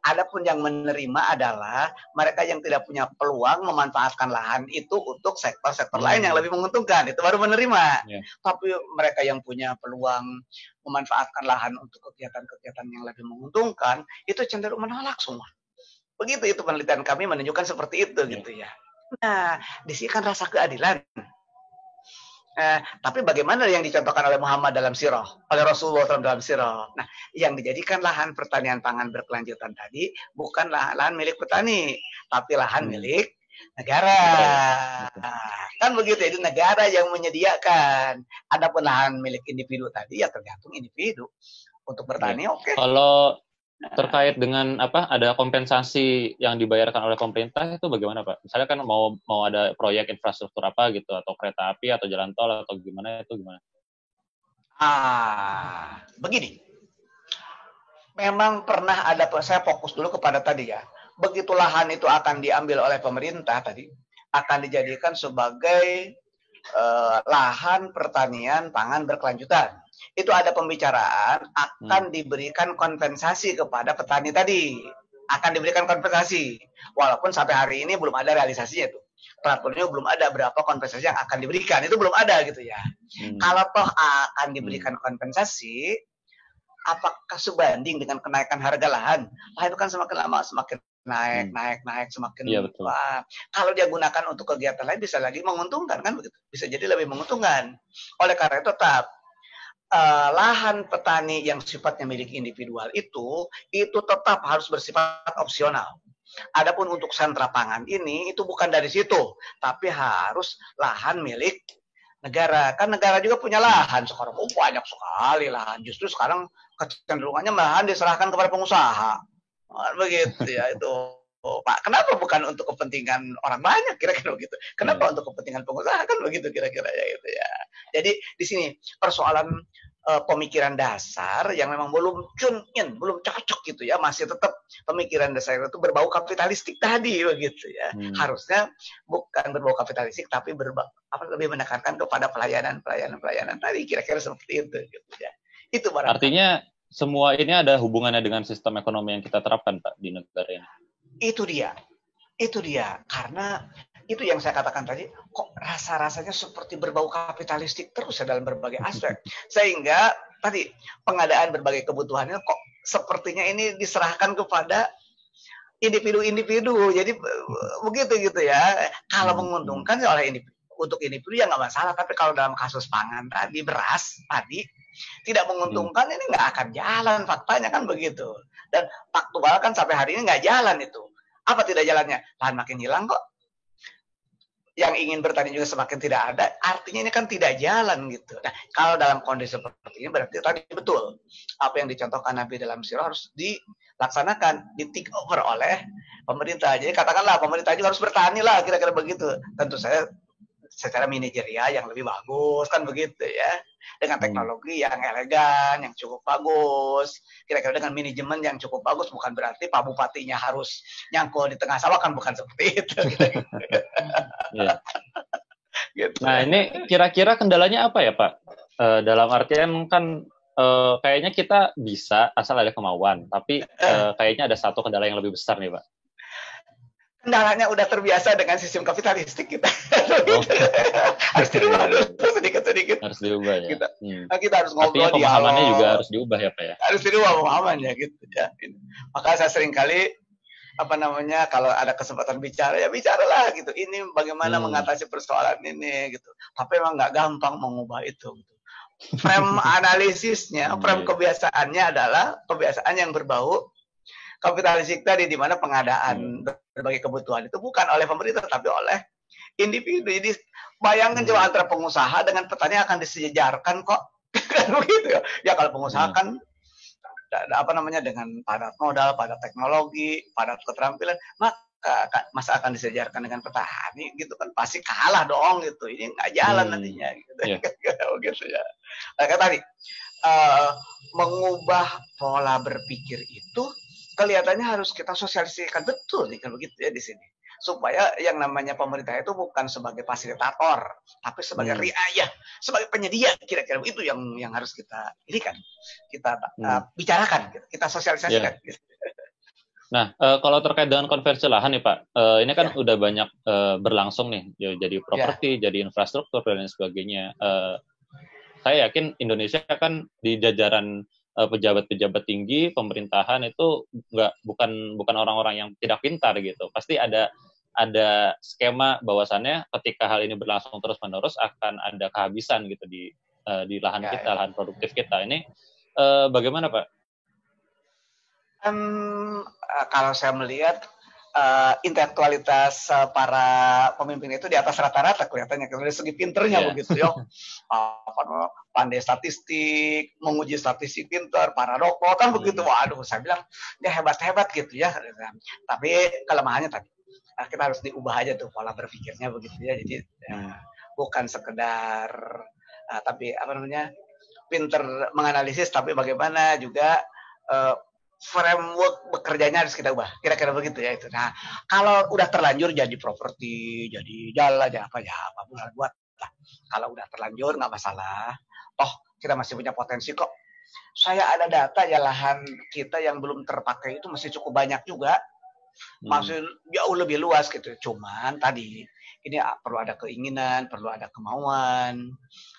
Adapun yang menerima adalah mereka yang tidak punya peluang memanfaatkan lahan itu untuk sektor-sektor lain yang lebih menguntungkan. Itu baru menerima. Tapi mereka yang punya peluang memanfaatkan lahan untuk kegiatan-kegiatan yang lebih menguntungkan, itu cenderung menolak semua. Begitu itu penelitian kami menunjukkan seperti itu gitu ya. Nah, di sini kan rasa keadilan. Tapi bagaimana yang dicontohkan oleh Muhammad dalam sirah, oleh Rasulullah dalam sirah. Nah, yang dijadikan lahan pertanian pangan berkelanjutan tadi bukan lahan milik petani, tapi lahan milik negara. Kan begitu, itu negara yang menyediakan. Adapun lahan milik individu tadi ya tergantung individu. Untuk bertani oke. Kalau terkait dengan ada kompensasi yang dibayarkan oleh pemerintah itu bagaimana Pak? Misalnya kan mau ada proyek infrastruktur apa gitu atau kereta api atau jalan tol atau gimana itu gimana? Begini. Memang pernah ada, saya fokus dulu kepada tadi ya. Begitu lahan itu akan diambil oleh pemerintah tadi, akan dijadikan sebagai lahan pertanian pangan berkelanjutan. Itu ada pembicaraan akan diberikan kompensasi kepada petani tadi. Akan diberikan kompensasi. Walaupun sampai hari ini belum ada realisasinya itu. Peraturannya belum ada berapa kompensasi yang akan diberikan. Itu belum ada gitu ya. Kalau toh akan diberikan kompensasi, apakah sebanding dengan kenaikan harga lahan? Lahan itu kan semakin lama semakin naik semakin kalau dia gunakan untuk kegiatan lain bisa lagi menguntungkan kan begitu, bisa jadi lebih menguntungkan. Oleh karena itu tetap lahan petani yang sifatnya milik individual itu tetap harus bersifat opsional. Adapun untuk sentra pangan ini itu bukan dari situ, tapi harus lahan milik negara. Kan negara juga punya lahan sekarang, banyak sekali lahan. Justru sekarang kecenderungannya lahan diserahkan kepada pengusaha. Begitu ya itu Pak. Kenapa bukan untuk kepentingan orang banyak kira-kira begitu? Kenapa untuk kepentingan pengusaha kan begitu kira-kira ya itu ya. Jadi di sini persoalan pemikiran dasar yang memang belum belum cocok gitu ya, masih tetap pemikiran dasar itu berbau kapitalistik tadi begitu ya. Harusnya bukan berbau kapitalistik tapi lebih menekankan kepada pelayanan tadi kira-kira seperti itu gitu ya. Itu barangkali. Artinya semua ini ada hubungannya dengan sistem ekonomi yang kita terapkan, Pak, di negara ini. Itu dia. Karena itu yang saya katakan tadi, kok rasa-rasanya seperti berbau kapitalistik terus ya dalam berbagai aspek. Sehingga tadi pengadaan berbagai kebutuhannya kok sepertinya ini diserahkan kepada individu-individu. Jadi begitu gitu ya. Kalau menguntungkan oleh individu, untuk individu ya nggak masalah. Tapi kalau dalam kasus pangan tadi, beras tadi, tidak menguntungkan ini nggak akan jalan, faktanya kan begitu. Dan faktual kan sampai hari ini nggak jalan itu. Apa tidak jalannya? Lahan makin hilang kok. Yang ingin bertani juga semakin tidak ada, artinya ini kan tidak jalan gitu. Nah, kalau dalam kondisi seperti ini berarti tadi betul apa yang dicontohkan Nabi dalam sirah harus dilaksanakan, di take over oleh pemerintah. Jadi katakanlah pemerintah juga harus bertani lah, kira-kira begitu. Tentu saya secara manajerial yang lebih bagus kan begitu ya, dengan teknologi yang elegan yang cukup bagus, kira-kira dengan manajemen yang cukup bagus. Bukan berarti Pak Bupatinya harus nyangkul di tengah sawah kan, bukan seperti itu gitu. Nah ini kira-kira kendalanya apa ya Pak? Dalam artian kan kayaknya kita bisa asal ada kemauan, tapi kayaknya ada satu kendala yang lebih besar nih Pak. kendalanya udah terbiasa dengan sistem kapitalistik kita. Oh. Harus dirubah sedikit-sedikit. Harus diubah ya. Kita harus ngobrol, artinya pemahamannya juga harus diubah ya Pak ya. Harus dirubah pemahamannya gitu ya. Maka saya sering kali kalau ada kesempatan bicara ya bicaralah gitu. Ini bagaimana mengatasi persoalan ini gitu. Tapi emang nggak gampang mengubah itu. Gitu. Frame analisisnya, frame kebiasaannya adalah kebiasaan yang berbau kapitalistik tadi, di mana pengadaan berbagai kebutuhan itu bukan oleh pemerintah tapi oleh individu. Jadi bayangkan coba antara pengusaha dengan petani akan disejarkan kok. Kan begitu ya. Ya kalau pengusaha kan dengan padat modal, padat teknologi, padat keterampilan, maka masa akan disejarkan dengan petani gitu kan, pasti kalah dong gitu. Ini nggak jalan nantinya gitu. Begitu ya. Kayak tadi mengubah pola berpikir itu kelihatannya harus kita sosialisasikan betul nih kan begitu ya di sini, supaya yang namanya pemerintah itu bukan sebagai fasilitator tapi sebagai riayah, sebagai penyedia, kira-kira itu yang harus kita bicarakan gitu, kita sosialisasikan gitu. Nah, kalau terkait dengan konversi lahan nih Pak, ini kan udah banyak berlangsung nih, jadi properti, jadi infrastruktur dan lain sebagainya. Saya yakin Indonesia kan di jajaran pejabat-pejabat tinggi pemerintahan itu bukan orang-orang yang tidak pintar gitu. Pasti ada skema bahwasannya ketika hal ini berlangsung terus-menerus akan ada kehabisan gitu di lahan kita, lahan produktif kita. Ini bagaimana Pak? Kalau saya melihat intelektualitas para pemimpin itu di atas rata-rata kelihatannya dari segi pinternya begitu ya. Pandai statistik, menguji statistik pintar, para dokter kan begitu. Waduh, saya bilang dia hebat-hebat gitu ya. Tapi kelemahannya tadi kita harus diubah aja tuh pola berpikirnya begitu ya. Jadi bukan sekedar tapi pinter menganalisis, tapi bagaimana juga framework bekerjanya harus kita ubah, kira-kira begitu ya itu. Nah, kalau udah terlanjur jadi properti, jadi jalan, apa buat lah. Kalau udah terlanjur nggak masalah. Toh kita masih punya potensi kok. Saya ada data ya, lahan kita yang belum terpakai itu masih cukup banyak juga, masih jauh lebih luas gitu. Cuman tadi ini perlu ada keinginan, perlu ada kemauan,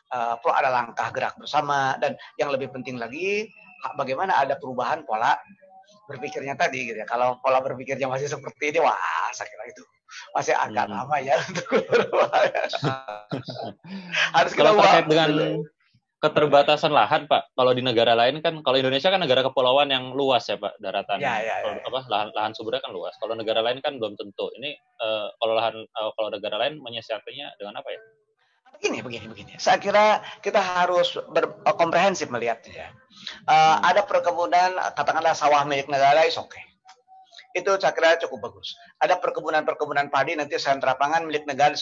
perlu ada langkah gerak bersama, dan yang lebih penting lagi bagaimana ada perubahan pola berpikirnya tadi gitu ya. Kalau pola berpikirnya masih seperti ini, wah saya kira itu masih agak lama ya untuk harus kita ubah. Terkait dengan keterbatasan lahan Pak, kalau di negara lain kan, kalau Indonesia kan negara kepulauan yang luas ya Pak, daratan lahan sumbernya kan luas. Kalau negara lain kan belum tentu. Ini kalau negara lain menyiasatinya dengan apa ya? Begini. Saya kira kita harus komprehensif melihatnya. Ada perkebunan, katakanlah sawah milik negara, itu saya kira cukup bagus. Ada perkebunan padi, nanti sentra pangan milik negara,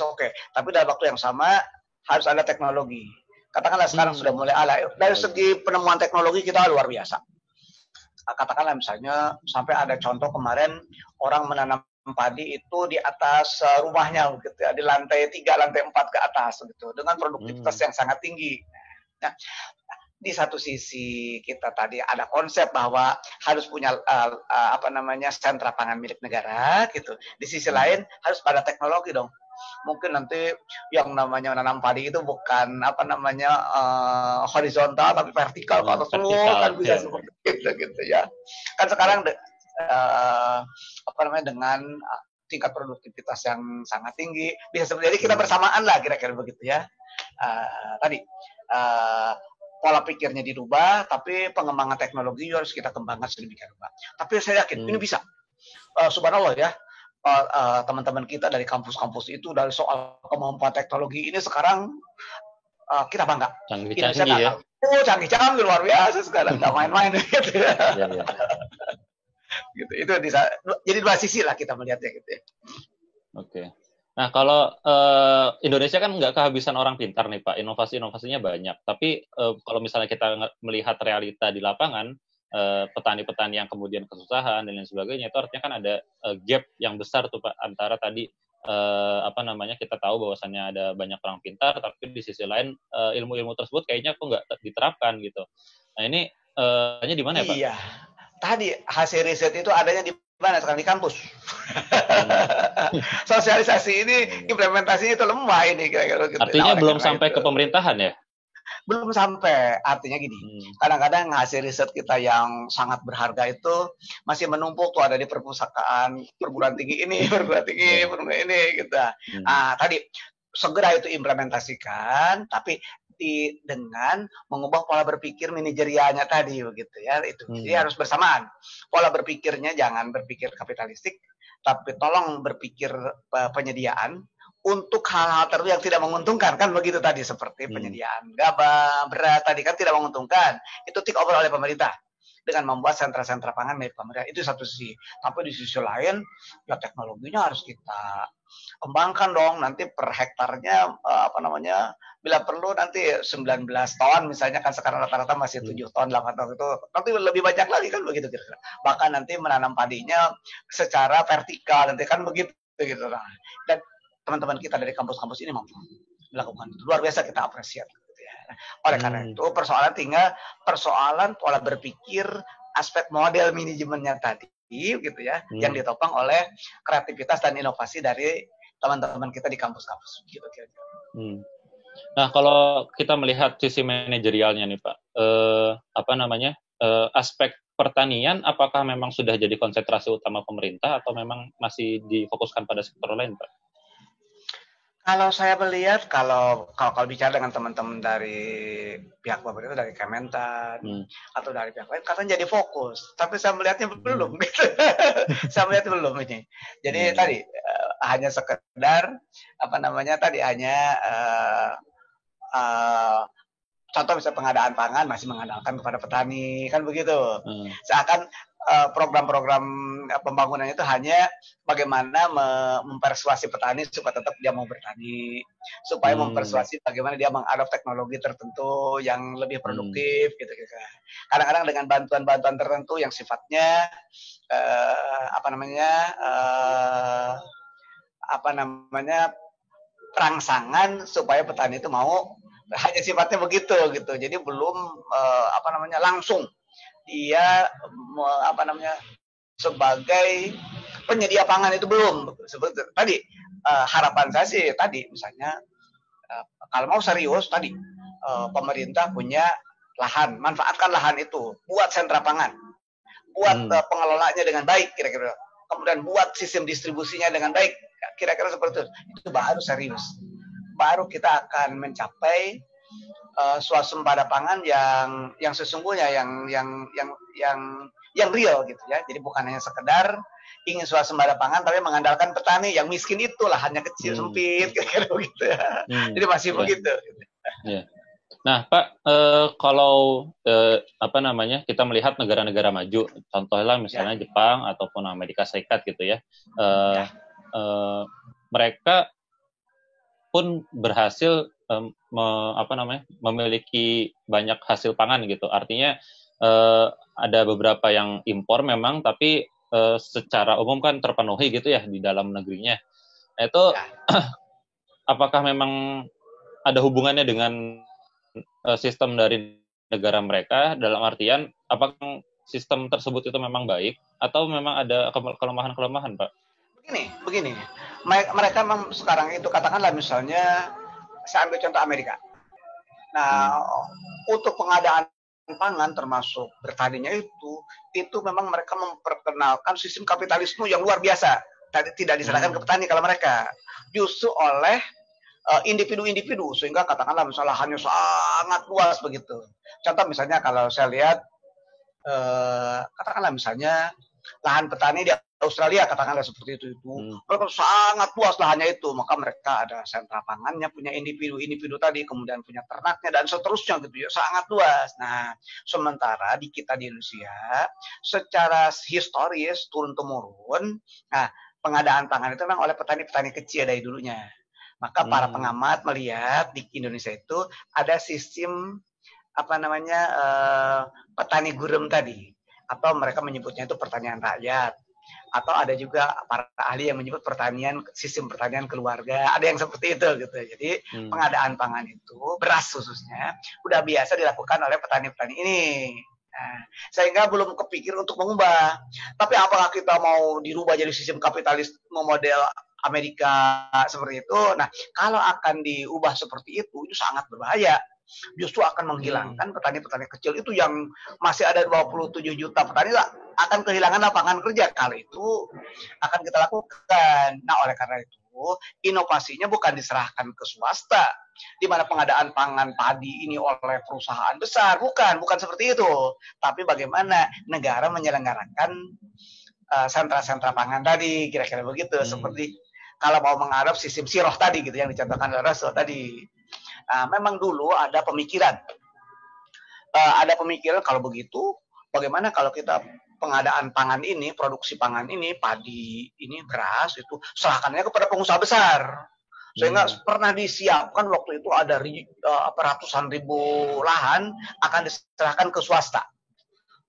tapi dalam waktu yang sama harus ada teknologi. Katakanlah sekarang sudah mulai dari segi penemuan teknologi kita luar biasa. Katakanlah misalnya sampai ada contoh kemarin orang menanam padi itu di atas rumahnya gitu ya, di lantai 3, lantai 4 ke atas gitu, dengan produktivitas yang sangat tinggi. Nah, di satu sisi kita tadi ada konsep bahwa harus punya sentra pangan milik negara gitu. Di sisi lain harus pada teknologi dong. Mungkin nanti yang namanya menanam padi itu bukan horizontal tapi vertikal ke atas kan bisa seperti itu gitu ya. Kan sekarang dengan tingkat produktivitas yang sangat tinggi bisa seperti kita bersamaan lah kira-kira begitu ya. Pola pikirnya dirubah, tapi pengembangan teknologi harus kita kembangkan sedemikian rupa. Tapi saya yakin ini bisa. Subhanallah ya, teman-teman kita dari kampus-kampus itu dari soal kemampuan teknologi ini sekarang kita bangga. Canggih-canggih ya. Canggih-canggih luar biasa sekarang, nggak main-main gitu ya. Gitu. Itu bisa. Jadi dua sisi lah kita melihatnya gitu ya. Oke. Nah, kalau Indonesia kan nggak kehabisan orang pintar nih Pak, inovasi-inovasinya banyak. Tapi kalau misalnya kita melihat realita di lapangan, petani-petani yang kemudian kesusahan dan lain sebagainya, itu artinya kan ada gap yang besar tuh Pak, antara tadi kita tahu bahwasannya ada banyak orang pintar, tapi di sisi lain ilmu-ilmu tersebut kayaknya kok nggak diterapkan gitu. Nah ini di mana ya Pak? Iya. Tadi hasil riset itu adanya di mana sekarang di kampus. Sosialisasi ini implementasinya itu lemah ini kira-kira gitu. Artinya belum sampai ke pemerintahan ya? Belum sampai. Artinya gini, kadang-kadang hasil riset kita yang sangat berharga itu masih menumpuk tuh ada di perpustakaan perguruan tinggi ini, perguruan ini gitu. Nah, tadi segera itu implementasikan, tapi dengan mengubah pola berpikir manajerialnya tadi begitu ya, itu. Jadi harus bersamaan. Pola berpikirnya jangan berpikir kapitalistik, tapi tolong berpikir penyediaan untuk hal-hal tertentu yang tidak menguntungkan, kan begitu tadi, seperti penyediaan gabah, beras tadi kan tidak menguntungkan. Itu take over oleh pemerintah dengan membuat sentra-sentra pangan milik pemerintah. Itu satu sisi. Tapi di sisi lain, ya teknologinya harus kita kembangkan dong. Nanti per hektarnya bila perlu nanti 19 ton misalnya, kan sekarang rata-rata masih 7 ton, 8 ton itu. Nanti lebih banyak lagi kan begitu kira-kira. Bahkan nanti menanam padinya secara vertikal nanti kan begitu gitu. Nah, dan teman-teman kita dari kampus-kampus ini mampu melakukan itu. Luar biasa kita apresiasi. Gitu ya. Oleh karena itu persoalan pola berpikir, aspek model manajemennya tadi gitu ya, yang ditopang oleh kreativitas dan inovasi dari teman-teman kita di kampus-kampus. Gitu kira-kira. Nah, kalau kita melihat sisi manajerialnya nih Pak, aspek pertanian apakah memang sudah jadi konsentrasi utama pemerintah atau memang masih difokuskan pada sektor lain Pak? Kalau saya melihat, kalau bicara dengan teman-teman dari pihak pemerintah, dari Kementan atau dari pihak lain, katanya jadi fokus. Tapi saya melihatnya belum. Gitu. Saya melihat belum ini. Jadi tadi hanya sekedar contoh misalnya pengadaan pangan masih mengandalkan kepada petani, kan begitu. Seakan program-program pembangunan itu hanya bagaimana mempersuasi petani supaya tetap dia mau bertani, supaya mempersuasi bagaimana dia mengadop teknologi tertentu yang lebih produktif, gitu. Kadang-kadang dengan bantuan-bantuan tertentu yang sifatnya rangsangan supaya petani itu mau, hanya sifatnya begitu gitu. Jadi belum langsung dia sebagai penyedia pangan itu belum. Seperti tadi harapan saya sih tadi misalnya kalau mau serius tadi pemerintah punya lahan, manfaatkan lahan itu buat sentra pangan, buat pengelolanya dengan baik kira-kira. Kemudian buat sistem distribusinya dengan baik, kira-kira seperti itu baru serius. Baru kita akan mencapai swasembada pangan yang sesungguhnya, yang real gitu ya. Jadi bukan hanya sekedar ingin swasembada pangan tapi mengandalkan petani yang miskin itu lahannya kecil sempit kira-kira begitu ya. Jadi masih begitu. Yeah. Nah, Pak, kalau kita melihat negara-negara maju, contohnya misalnya Jepang ataupun Amerika Serikat gitu ya, mereka pun berhasil memiliki banyak hasil pangan gitu. Artinya ada beberapa yang impor memang, tapi secara umum kan terpenuhi gitu ya di dalam negerinya. Itu apakah memang ada hubungannya dengan sistem dari negara mereka, dalam artian apakah sistem tersebut itu memang baik atau memang ada kelemahan-kelemahan, Pak? Begini. Mereka sekarang itu katakanlah misalnya saya ambil contoh Amerika. Nah, untuk pengadaan pangan termasuk bertaninya itu memang mereka memperkenalkan sistem kapitalisme yang luar biasa. Tadi tidak diserahkan ke petani kalau mereka, justru oleh individu-individu, sehingga katakanlah misalnya lahannya sangat luas begitu. Contoh misalnya kalau saya lihat katakanlah misalnya lahan petani di Australia, katakanlah seperti itu. Mereka sangat luas lahannya itu, maka mereka ada sentra pangannya, punya individu-individu tadi, kemudian punya ternaknya dan seterusnya gitu ya, sangat luas. Nah, sementara di kita di Indonesia secara historis turun temurun, nah pengadaan pangan itu memang oleh petani-petani kecil dari dulunya. Maka para pengamat melihat di Indonesia itu ada sistem petani gurem tadi, atau mereka menyebutnya itu pertanian rakyat, atau ada juga para ahli yang menyebut sistem pertanian keluarga, ada yang seperti itu gitu. Jadi pengadaan pangan itu, beras khususnya, udah biasa dilakukan oleh petani-petani ini. Nah, sehingga belum kepikir untuk mengubah. Tapi apakah kita mau dirubah jadi sistem kapitalis model Amerika seperti itu? Nah, kalau akan diubah seperti itu sangat berbahaya. Justru akan menghilangkan petani-petani kecil itu yang masih ada 27 juta petani akan kehilangan lapangan kerja. Kalau itu akan kita lakukan. Nah, oleh karena itu inovasinya bukan diserahkan ke swasta, di mana pengadaan pangan padi ini oleh perusahaan besar, bukan seperti itu. Tapi bagaimana negara menyelenggarakan sentra-sentra pangan tadi, kira-kira begitu. Seperti kalau mau mengadop sistem siroh tadi gitu yang dicontohkan oleh Rasul tadi. Memang dulu ada pemikiran kalau begitu, bagaimana kalau kita pengadaan pangan ini, produksi pangan ini, padi ini, beras itu serahkannya kepada pengusaha besar. Sehingga pernah disiapkan waktu itu ada ratusan ribu lahan akan diserahkan ke swasta.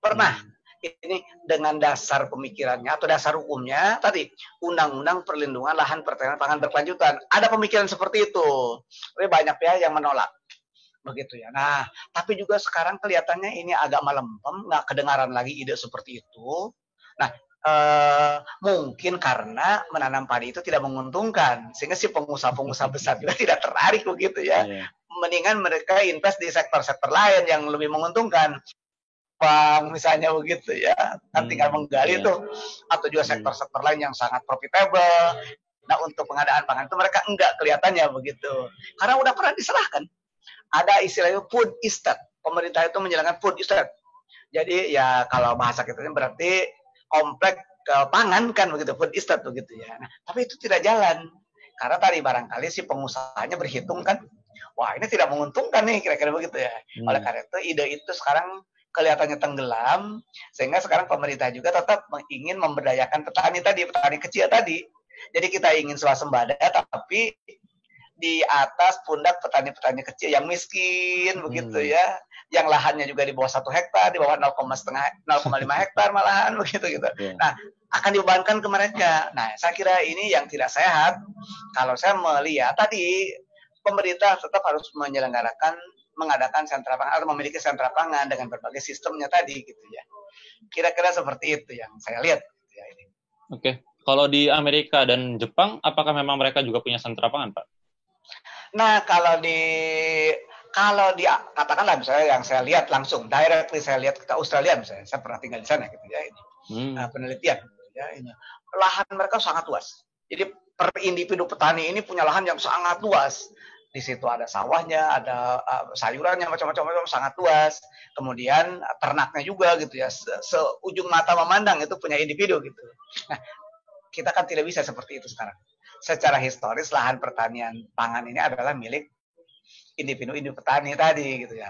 Pernah. Ini dengan dasar pemikirannya atau dasar hukumnya tadi Undang-Undang Perlindungan Lahan Pertanian Pangan Berkelanjutan. Ada pemikiran seperti itu. Tapi banyak pihak yang menolak. Begitu ya. Nah, tapi juga sekarang kelihatannya ini agak melempem, nggak kedengaran lagi ide seperti itu. Nah, mungkin karena menanam padi itu tidak menguntungkan, sehingga si pengusaha-pengusaha besar juga tidak tertarik begitu ya. Mendingan mereka invest di sektor-sektor lain yang lebih menguntungkan. Misalnya begitu ya, kan tinggal menggali tuh, atau juga sektor-sektor lain yang sangat profitable. Nah, untuk pengadaan pangan itu mereka enggak kelihatannya begitu, karena udah pernah diserahkan. Ada istilahnya food estate, pemerintah itu menjalankan food estate. Jadi ya kalau bahasa kita ini berarti komplek pangan kan begitu, food estate begitu ya. Nah, tapi itu tidak jalan, karena tadi barangkali si pengusahanya berhitung kan, wah ini tidak menguntungkan nih, kira-kira begitu ya. Oleh karena itu ide itu sekarang kelihatannya tenggelam, sehingga sekarang pemerintah juga tetap ingin memberdayakan petani kecil tadi. Jadi kita ingin swasembada, tapi di atas pundak petani-petani kecil yang miskin, begitu ya, yang lahannya juga di bawah 1 hektar, di bawah 0,5 hektar malahan, begitu gitu. Nah, akan dibebankan ke mereka. Nah, saya kira ini yang tidak sehat. Kalau saya melihat tadi, pemerintah tetap harus mengadakan sentra pangan atau memiliki sentra pangan dengan berbagai sistemnya tadi gitu ya. Kira-kira seperti itu yang saya lihat ya ini. Oke. Kalau di Amerika dan Jepang, apakah memang mereka juga punya sentra pangan, Pak? Nah, kalau di katakanlah misalnya yang saya lihat langsung directly saya lihat ke Australia misalnya, saya pernah tinggal di sana gitu ya ini. Penelitian ya ini. Lahan mereka sangat luas. Jadi per individu petani ini punya lahan yang sangat luas. Di situ ada sawahnya, ada sayurannya macam-macam sangat luas. Kemudian ternaknya juga gitu ya. Seujung mata memandang itu punya individu gitu. Nah, kita kan tidak bisa seperti itu sekarang. Secara historis lahan pertanian pangan ini adalah milik individu petani tadi gitu ya.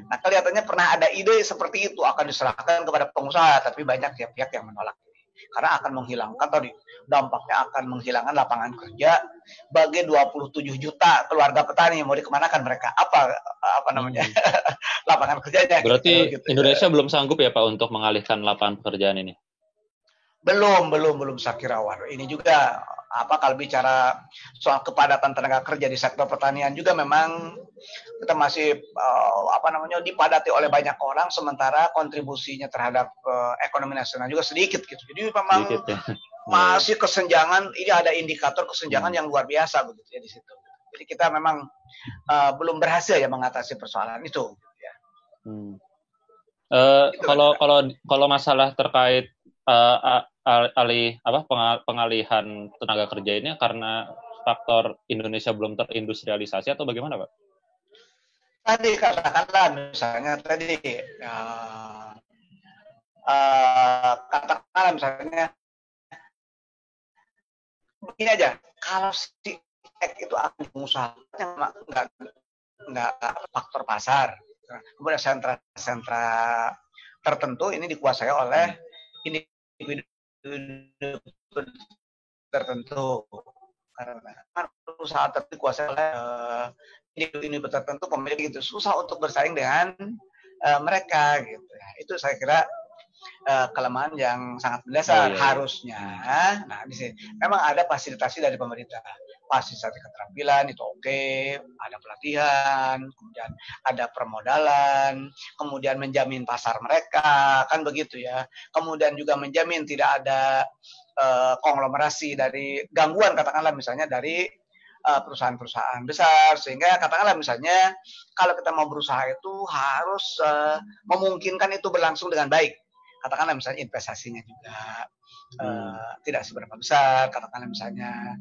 Nah, kelihatannya pernah ada ide seperti itu akan diserahkan kepada pengusaha, tapi banyak pihak yang menolak. Karena akan menghilangkan tadi, dampaknya akan menghilangkan lapangan kerja bagi 27 juta keluarga petani. Mau dikemanakan mereka? Apa namanya? Lapangan kerjanya. Berarti gitu, Indonesia belum sanggup ya Pak untuk mengalihkan lapangan pekerjaan ini? Belum saya kira. Ini juga kalau bicara soal kepadatan tenaga kerja di sektor pertanian juga memang kita masih dipadati oleh banyak orang, sementara kontribusinya terhadap ekonomi nasional juga sedikit gitu. Jadi memang masih kesenjangan, ini ada indikator kesenjangan yang luar biasa begitu ya di situ. Jadi kita memang belum berhasil ya mengatasi persoalan itu. Ya. Kalau masalah terkait pengalihan tenaga kerja ini karena faktor Indonesia belum terindustrialisasi atau bagaimana, Pak? Tadi katakanlah misalnya katakanlah misalnya begini aja, kalau si itu akan pengusaha yang nggak faktor pasar, kemudian sentra tertentu ini dikuasai oleh individu tertentu, karena perusahaan tertentu dikuasai oleh individu tertentu, pemilik itu susah untuk bersaing dengan mereka gitu. Itu saya kira kelemahan yang sangat mendasar. Harusnya. Nah, di sini memang ada fasilitasi dari pemerintah. fasilitasi keterampilan itu oke, ada pelatihan, kemudian ada permodalan, kemudian menjamin pasar mereka, kan begitu ya. Kemudian juga menjamin tidak ada konglomerasi dari gangguan, katakanlah misalnya dari perusahaan-perusahaan besar, sehingga katakanlah misalnya kalau kita mau berusaha itu harus memungkinkan itu berlangsung dengan baik. Katakanlah misalnya investasinya juga tidak seberapa besar, katakanlah misalnya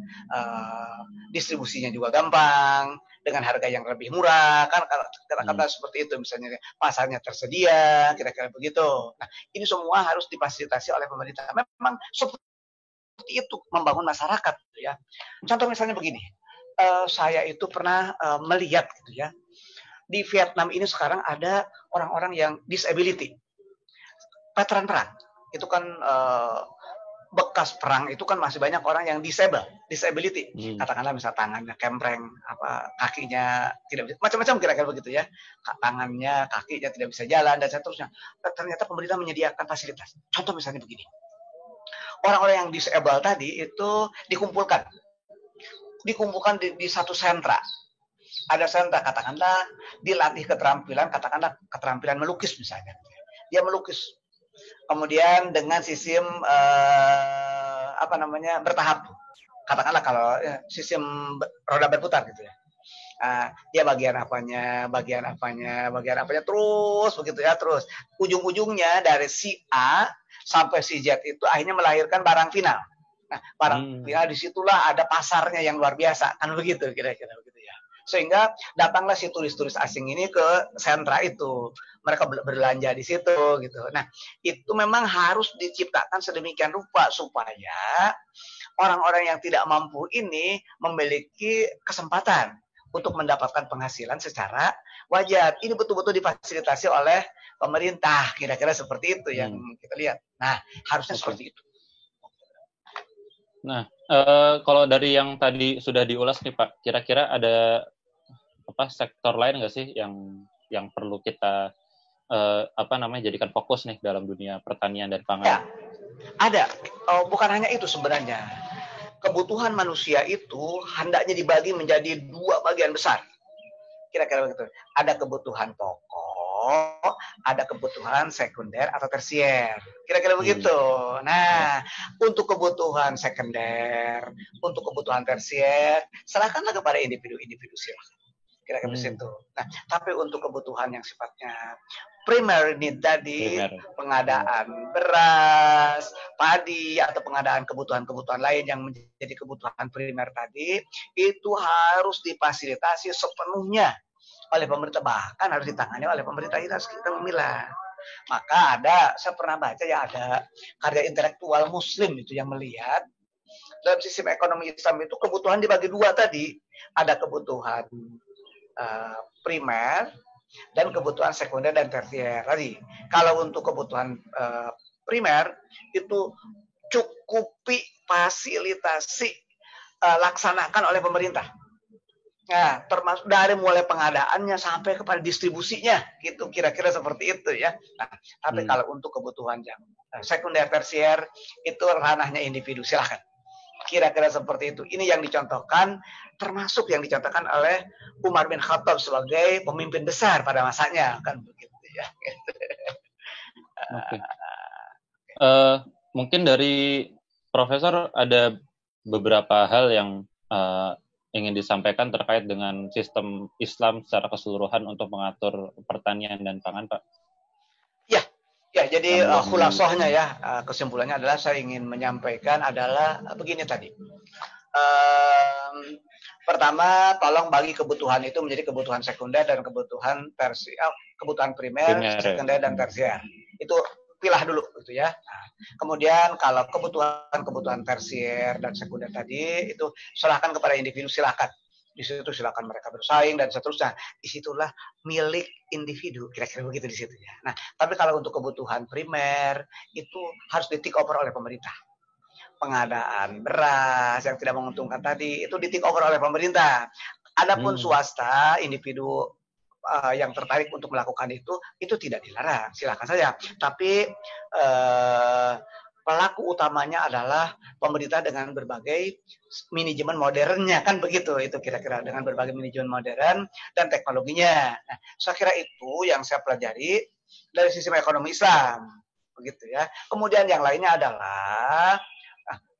distribusinya juga gampang, dengan harga yang lebih murah, kan kata-kata seperti itu, misalnya pasarnya tersedia, kira-kira begitu. Nah, ini semua harus difasilitasi oleh pemerintah. Memang seperti itu membangun masyarakat, gitu ya. Contoh misalnya begini, saya itu pernah melihat gitu ya, di Vietnam ini sekarang ada orang-orang yang disability, veteran perang. Itu kan bekas perang itu kan masih banyak orang yang disability. Katakanlah misal tangannya kempreng, apa kakinya tidak bisa, macam-macam kira-kira begitu ya. Tangannya, kakinya tidak bisa jalan dan seterusnya. Ternyata pemerintah menyediakan fasilitas. Contoh misalnya begini. Orang-orang yang disable tadi itu dikumpulkan di satu sentra. Ada sentra, katakanlah dilatih keterampilan, katakanlah keterampilan melukis misalnya. Dia melukis. Kemudian dengan sistem bertahap. Katakanlah kalau sistem roda berputar gitu ya. Dia bagian apanya terus begitu ya, terus ujung-ujungnya dari si A sampai si Z itu akhirnya melahirkan barang final. Nah, barang final disitulah ada pasarnya yang luar biasa, kan begitu kira-kira begitu ya. Sehingga datanglah si turis-turis asing ini ke sentra itu, mereka berbelanja di situ gitu. Nah, itu memang harus diciptakan sedemikian rupa supaya orang-orang yang tidak mampu ini memiliki kesempatan untuk mendapatkan penghasilan secara wajar. Ini betul-betul difasilitasi oleh pemerintah, kira-kira seperti itu yang kita lihat. Nah, harusnya seperti itu. Nah, kalau dari yang tadi sudah diulas nih Pak, kira-kira ada sektor lain nggak sih yang perlu kita jadikan fokus nih dalam dunia pertanian dan pangan? Ya, ada. Bukan hanya itu sebenarnya. Kebutuhan manusia itu hendaknya dibagi menjadi dua bagian besar. Kira-kira begitu. Ada kebutuhan pokok, ada kebutuhan sekunder atau tersier. Kira-kira begitu. Nah, untuk kebutuhan sekunder, untuk kebutuhan tersier, serahkanlah kepada individu-individu silakan. Kira-kira di situ. Nah, tapi untuk kebutuhan yang sifatnya primer need tadi, pengadaan beras, padi, atau pengadaan kebutuhan-kebutuhan lain yang menjadi kebutuhan primer tadi, itu harus difasilitasi sepenuhnya oleh pemerintah, bahkan harus ditangani oleh pemerintah kita memilah. Maka saya pernah baca ya, ada karya intelektual Muslim itu yang melihat dalam sistem ekonomi Islam itu kebutuhan dibagi dua tadi, ada kebutuhan primer dan kebutuhan sekunder dan tersier tadi. Kalau untuk kebutuhan primer itu cukupi fasilitasi laksanakan oleh pemerintah. Nah, termasuk dari mulai pengadaannya sampai kepada distribusinya, gitu kira-kira seperti itu ya. Nah, tapi kalau untuk kebutuhan yang sekunder tersier itu ranahnya individu, silahkan. Kira-kira seperti itu. Ini yang dicontohkan, termasuk yang dicontohkan oleh Umar bin Khattab sebagai pemimpin besar pada masanya, kan begitu ya. Okay. Mungkin dari Profesor ada beberapa hal yang ingin disampaikan terkait dengan sistem Islam secara keseluruhan untuk mengatur pertanian dan pangan, Pak. Ya, jadi khulasohnya ya, kesimpulannya adalah saya ingin menyampaikan adalah begini tadi. Pertama, tolong bagi kebutuhan itu menjadi kebutuhan sekunder dan kebutuhan tersier, kebutuhan primer, sekunder dan tersier. Itu pilah dulu gitu ya. Nah, kemudian kalau kebutuhan tersier dan sekunder tadi itu serahkan kepada individu, silakan. Di situ silakan mereka bersaing dan seterusnya. Disitulah milik individu, kira-kira begitu di situ ya. Nah, tapi kalau untuk kebutuhan primer itu harus di take over oleh pemerintah. Pengadaan beras yang tidak menguntungkan tadi itu di take over oleh pemerintah. Adapun swasta, individu yang tertarik untuk melakukan itu tidak dilarang, silakan saja. Tapi pelaku utamanya adalah pemerintah dengan berbagai manajemen modernnya, kan begitu, itu kira-kira dengan berbagai manajemen modern dan teknologinya. Nah, saya kira itu yang saya pelajari dari sistem ekonomi Islam, begitu ya. Kemudian yang lainnya adalah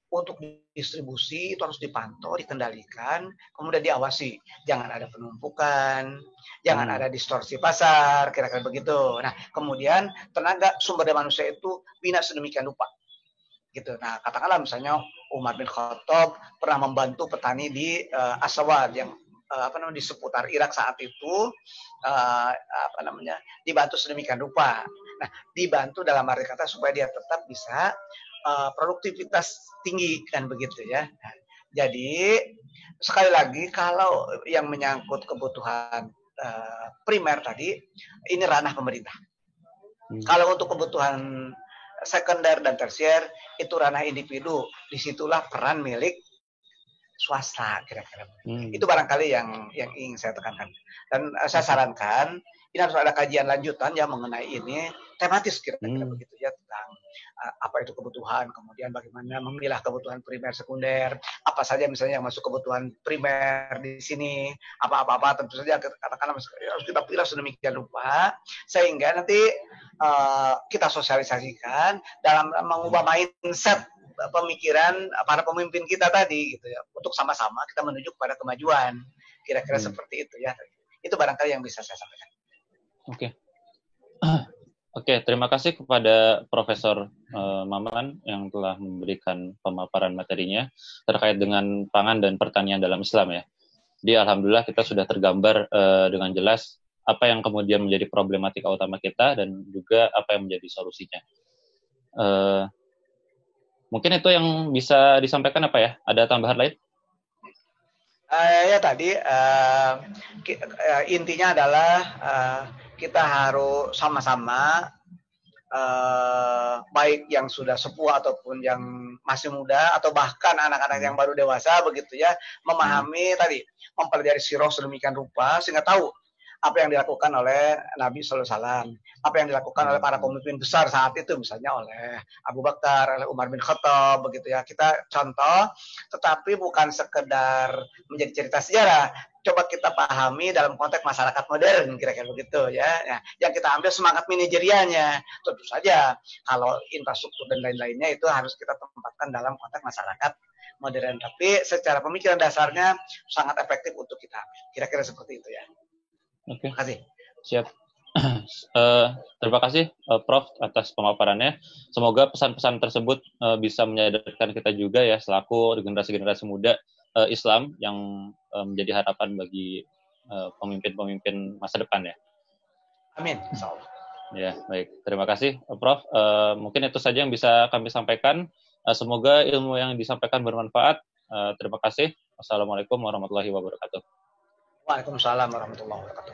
untuk distribusi itu harus dipantau, dikendalikan, kemudian diawasi. Jangan ada penumpukan, jangan ada distorsi pasar, kira-kira begitu. Nah, kemudian tenaga sumber daya manusia itu bina sedemikian rupa. Gitu. Nah, katakanlah misalnya Umar bin Khattab pernah membantu petani di Aswad yang di seputar Irak saat itu dibantu sedemikian rupa. Nah, dibantu dalam arti kata supaya dia tetap bisa produktivitas tinggi, kan begitu ya. Nah, jadi sekali lagi kalau yang menyangkut kebutuhan primer tadi ini ranah pemerintah. Kalau untuk kebutuhan sekunder dan tersier itu ranah individu, disitulah peran milik swasta kira-kira. Itu barangkali yang ingin saya tekankan. Dan saya sarankan ini harus ada kajian lanjutan yang mengenai ini tematis kira-kira begitu ya, tentang apa itu kebutuhan, kemudian bagaimana memilah kebutuhan primer sekunder, apa saja misalnya yang masuk kebutuhan primer di sini, apa-apa tentu saja katakanlah harus kita pilih sedemikian rupa sehingga nanti kita sosialisasikan dalam mengubah mindset pemikiran para pemimpin kita tadi gitu ya, untuk sama-sama kita menuju kepada kemajuan, kira-kira seperti itu ya. Itu barangkali yang bisa saya sampaikan. Oke, terima kasih kepada Profesor Maman yang telah memberikan pemaparan materinya terkait dengan pangan dan pertanian dalam Islam ya. Jadi alhamdulillah kita sudah tergambar dengan jelas apa yang kemudian menjadi problematika utama kita dan juga apa yang menjadi solusinya. Mungkin itu yang bisa disampaikan apa ya? Ada tambahan lain? Ya tadi intinya adalah kita harus sama-sama baik yang sudah sepuh ataupun yang masih muda atau bahkan anak-anak yang baru dewasa begitu ya, memahami tadi, mempelajari sirah sedemikian rupa sehingga tahu apa yang dilakukan oleh Nabi Sallallahu Alaihi Wasallam, apa yang dilakukan oleh para pemimpin besar saat itu, misalnya oleh Abu Bakar, oleh Umar bin Khattab, begitu ya. Kita contoh, tetapi bukan sekedar menjadi cerita sejarah. Coba kita pahami dalam konteks masyarakat modern, kira-kira begitu ya. Yang kita ambil semangat manajerialnya. Tentu saja, kalau infrastruktur dan lain-lainnya itu harus kita tempatkan dalam konteks masyarakat modern. Tapi secara pemikiran dasarnya sangat efektif untuk kita. Kira-kira seperti itu ya. Oke. Terima kasih. Siap. Terima kasih Prof atas pemaparannya. Semoga pesan-pesan tersebut bisa menyadarkan kita juga ya selaku generasi-generasi muda Islam yang menjadi harapan bagi pemimpin-pemimpin masa depan ya. Amin. Insyaallah. Ya, baik. Terima kasih Prof. Mungkin itu saja yang bisa kami sampaikan. Semoga ilmu yang disampaikan bermanfaat. Terima kasih. Wassalamualaikum warahmatullahi wabarakatuh. Waalaikumsalam warahmatullahi wabarakatuh.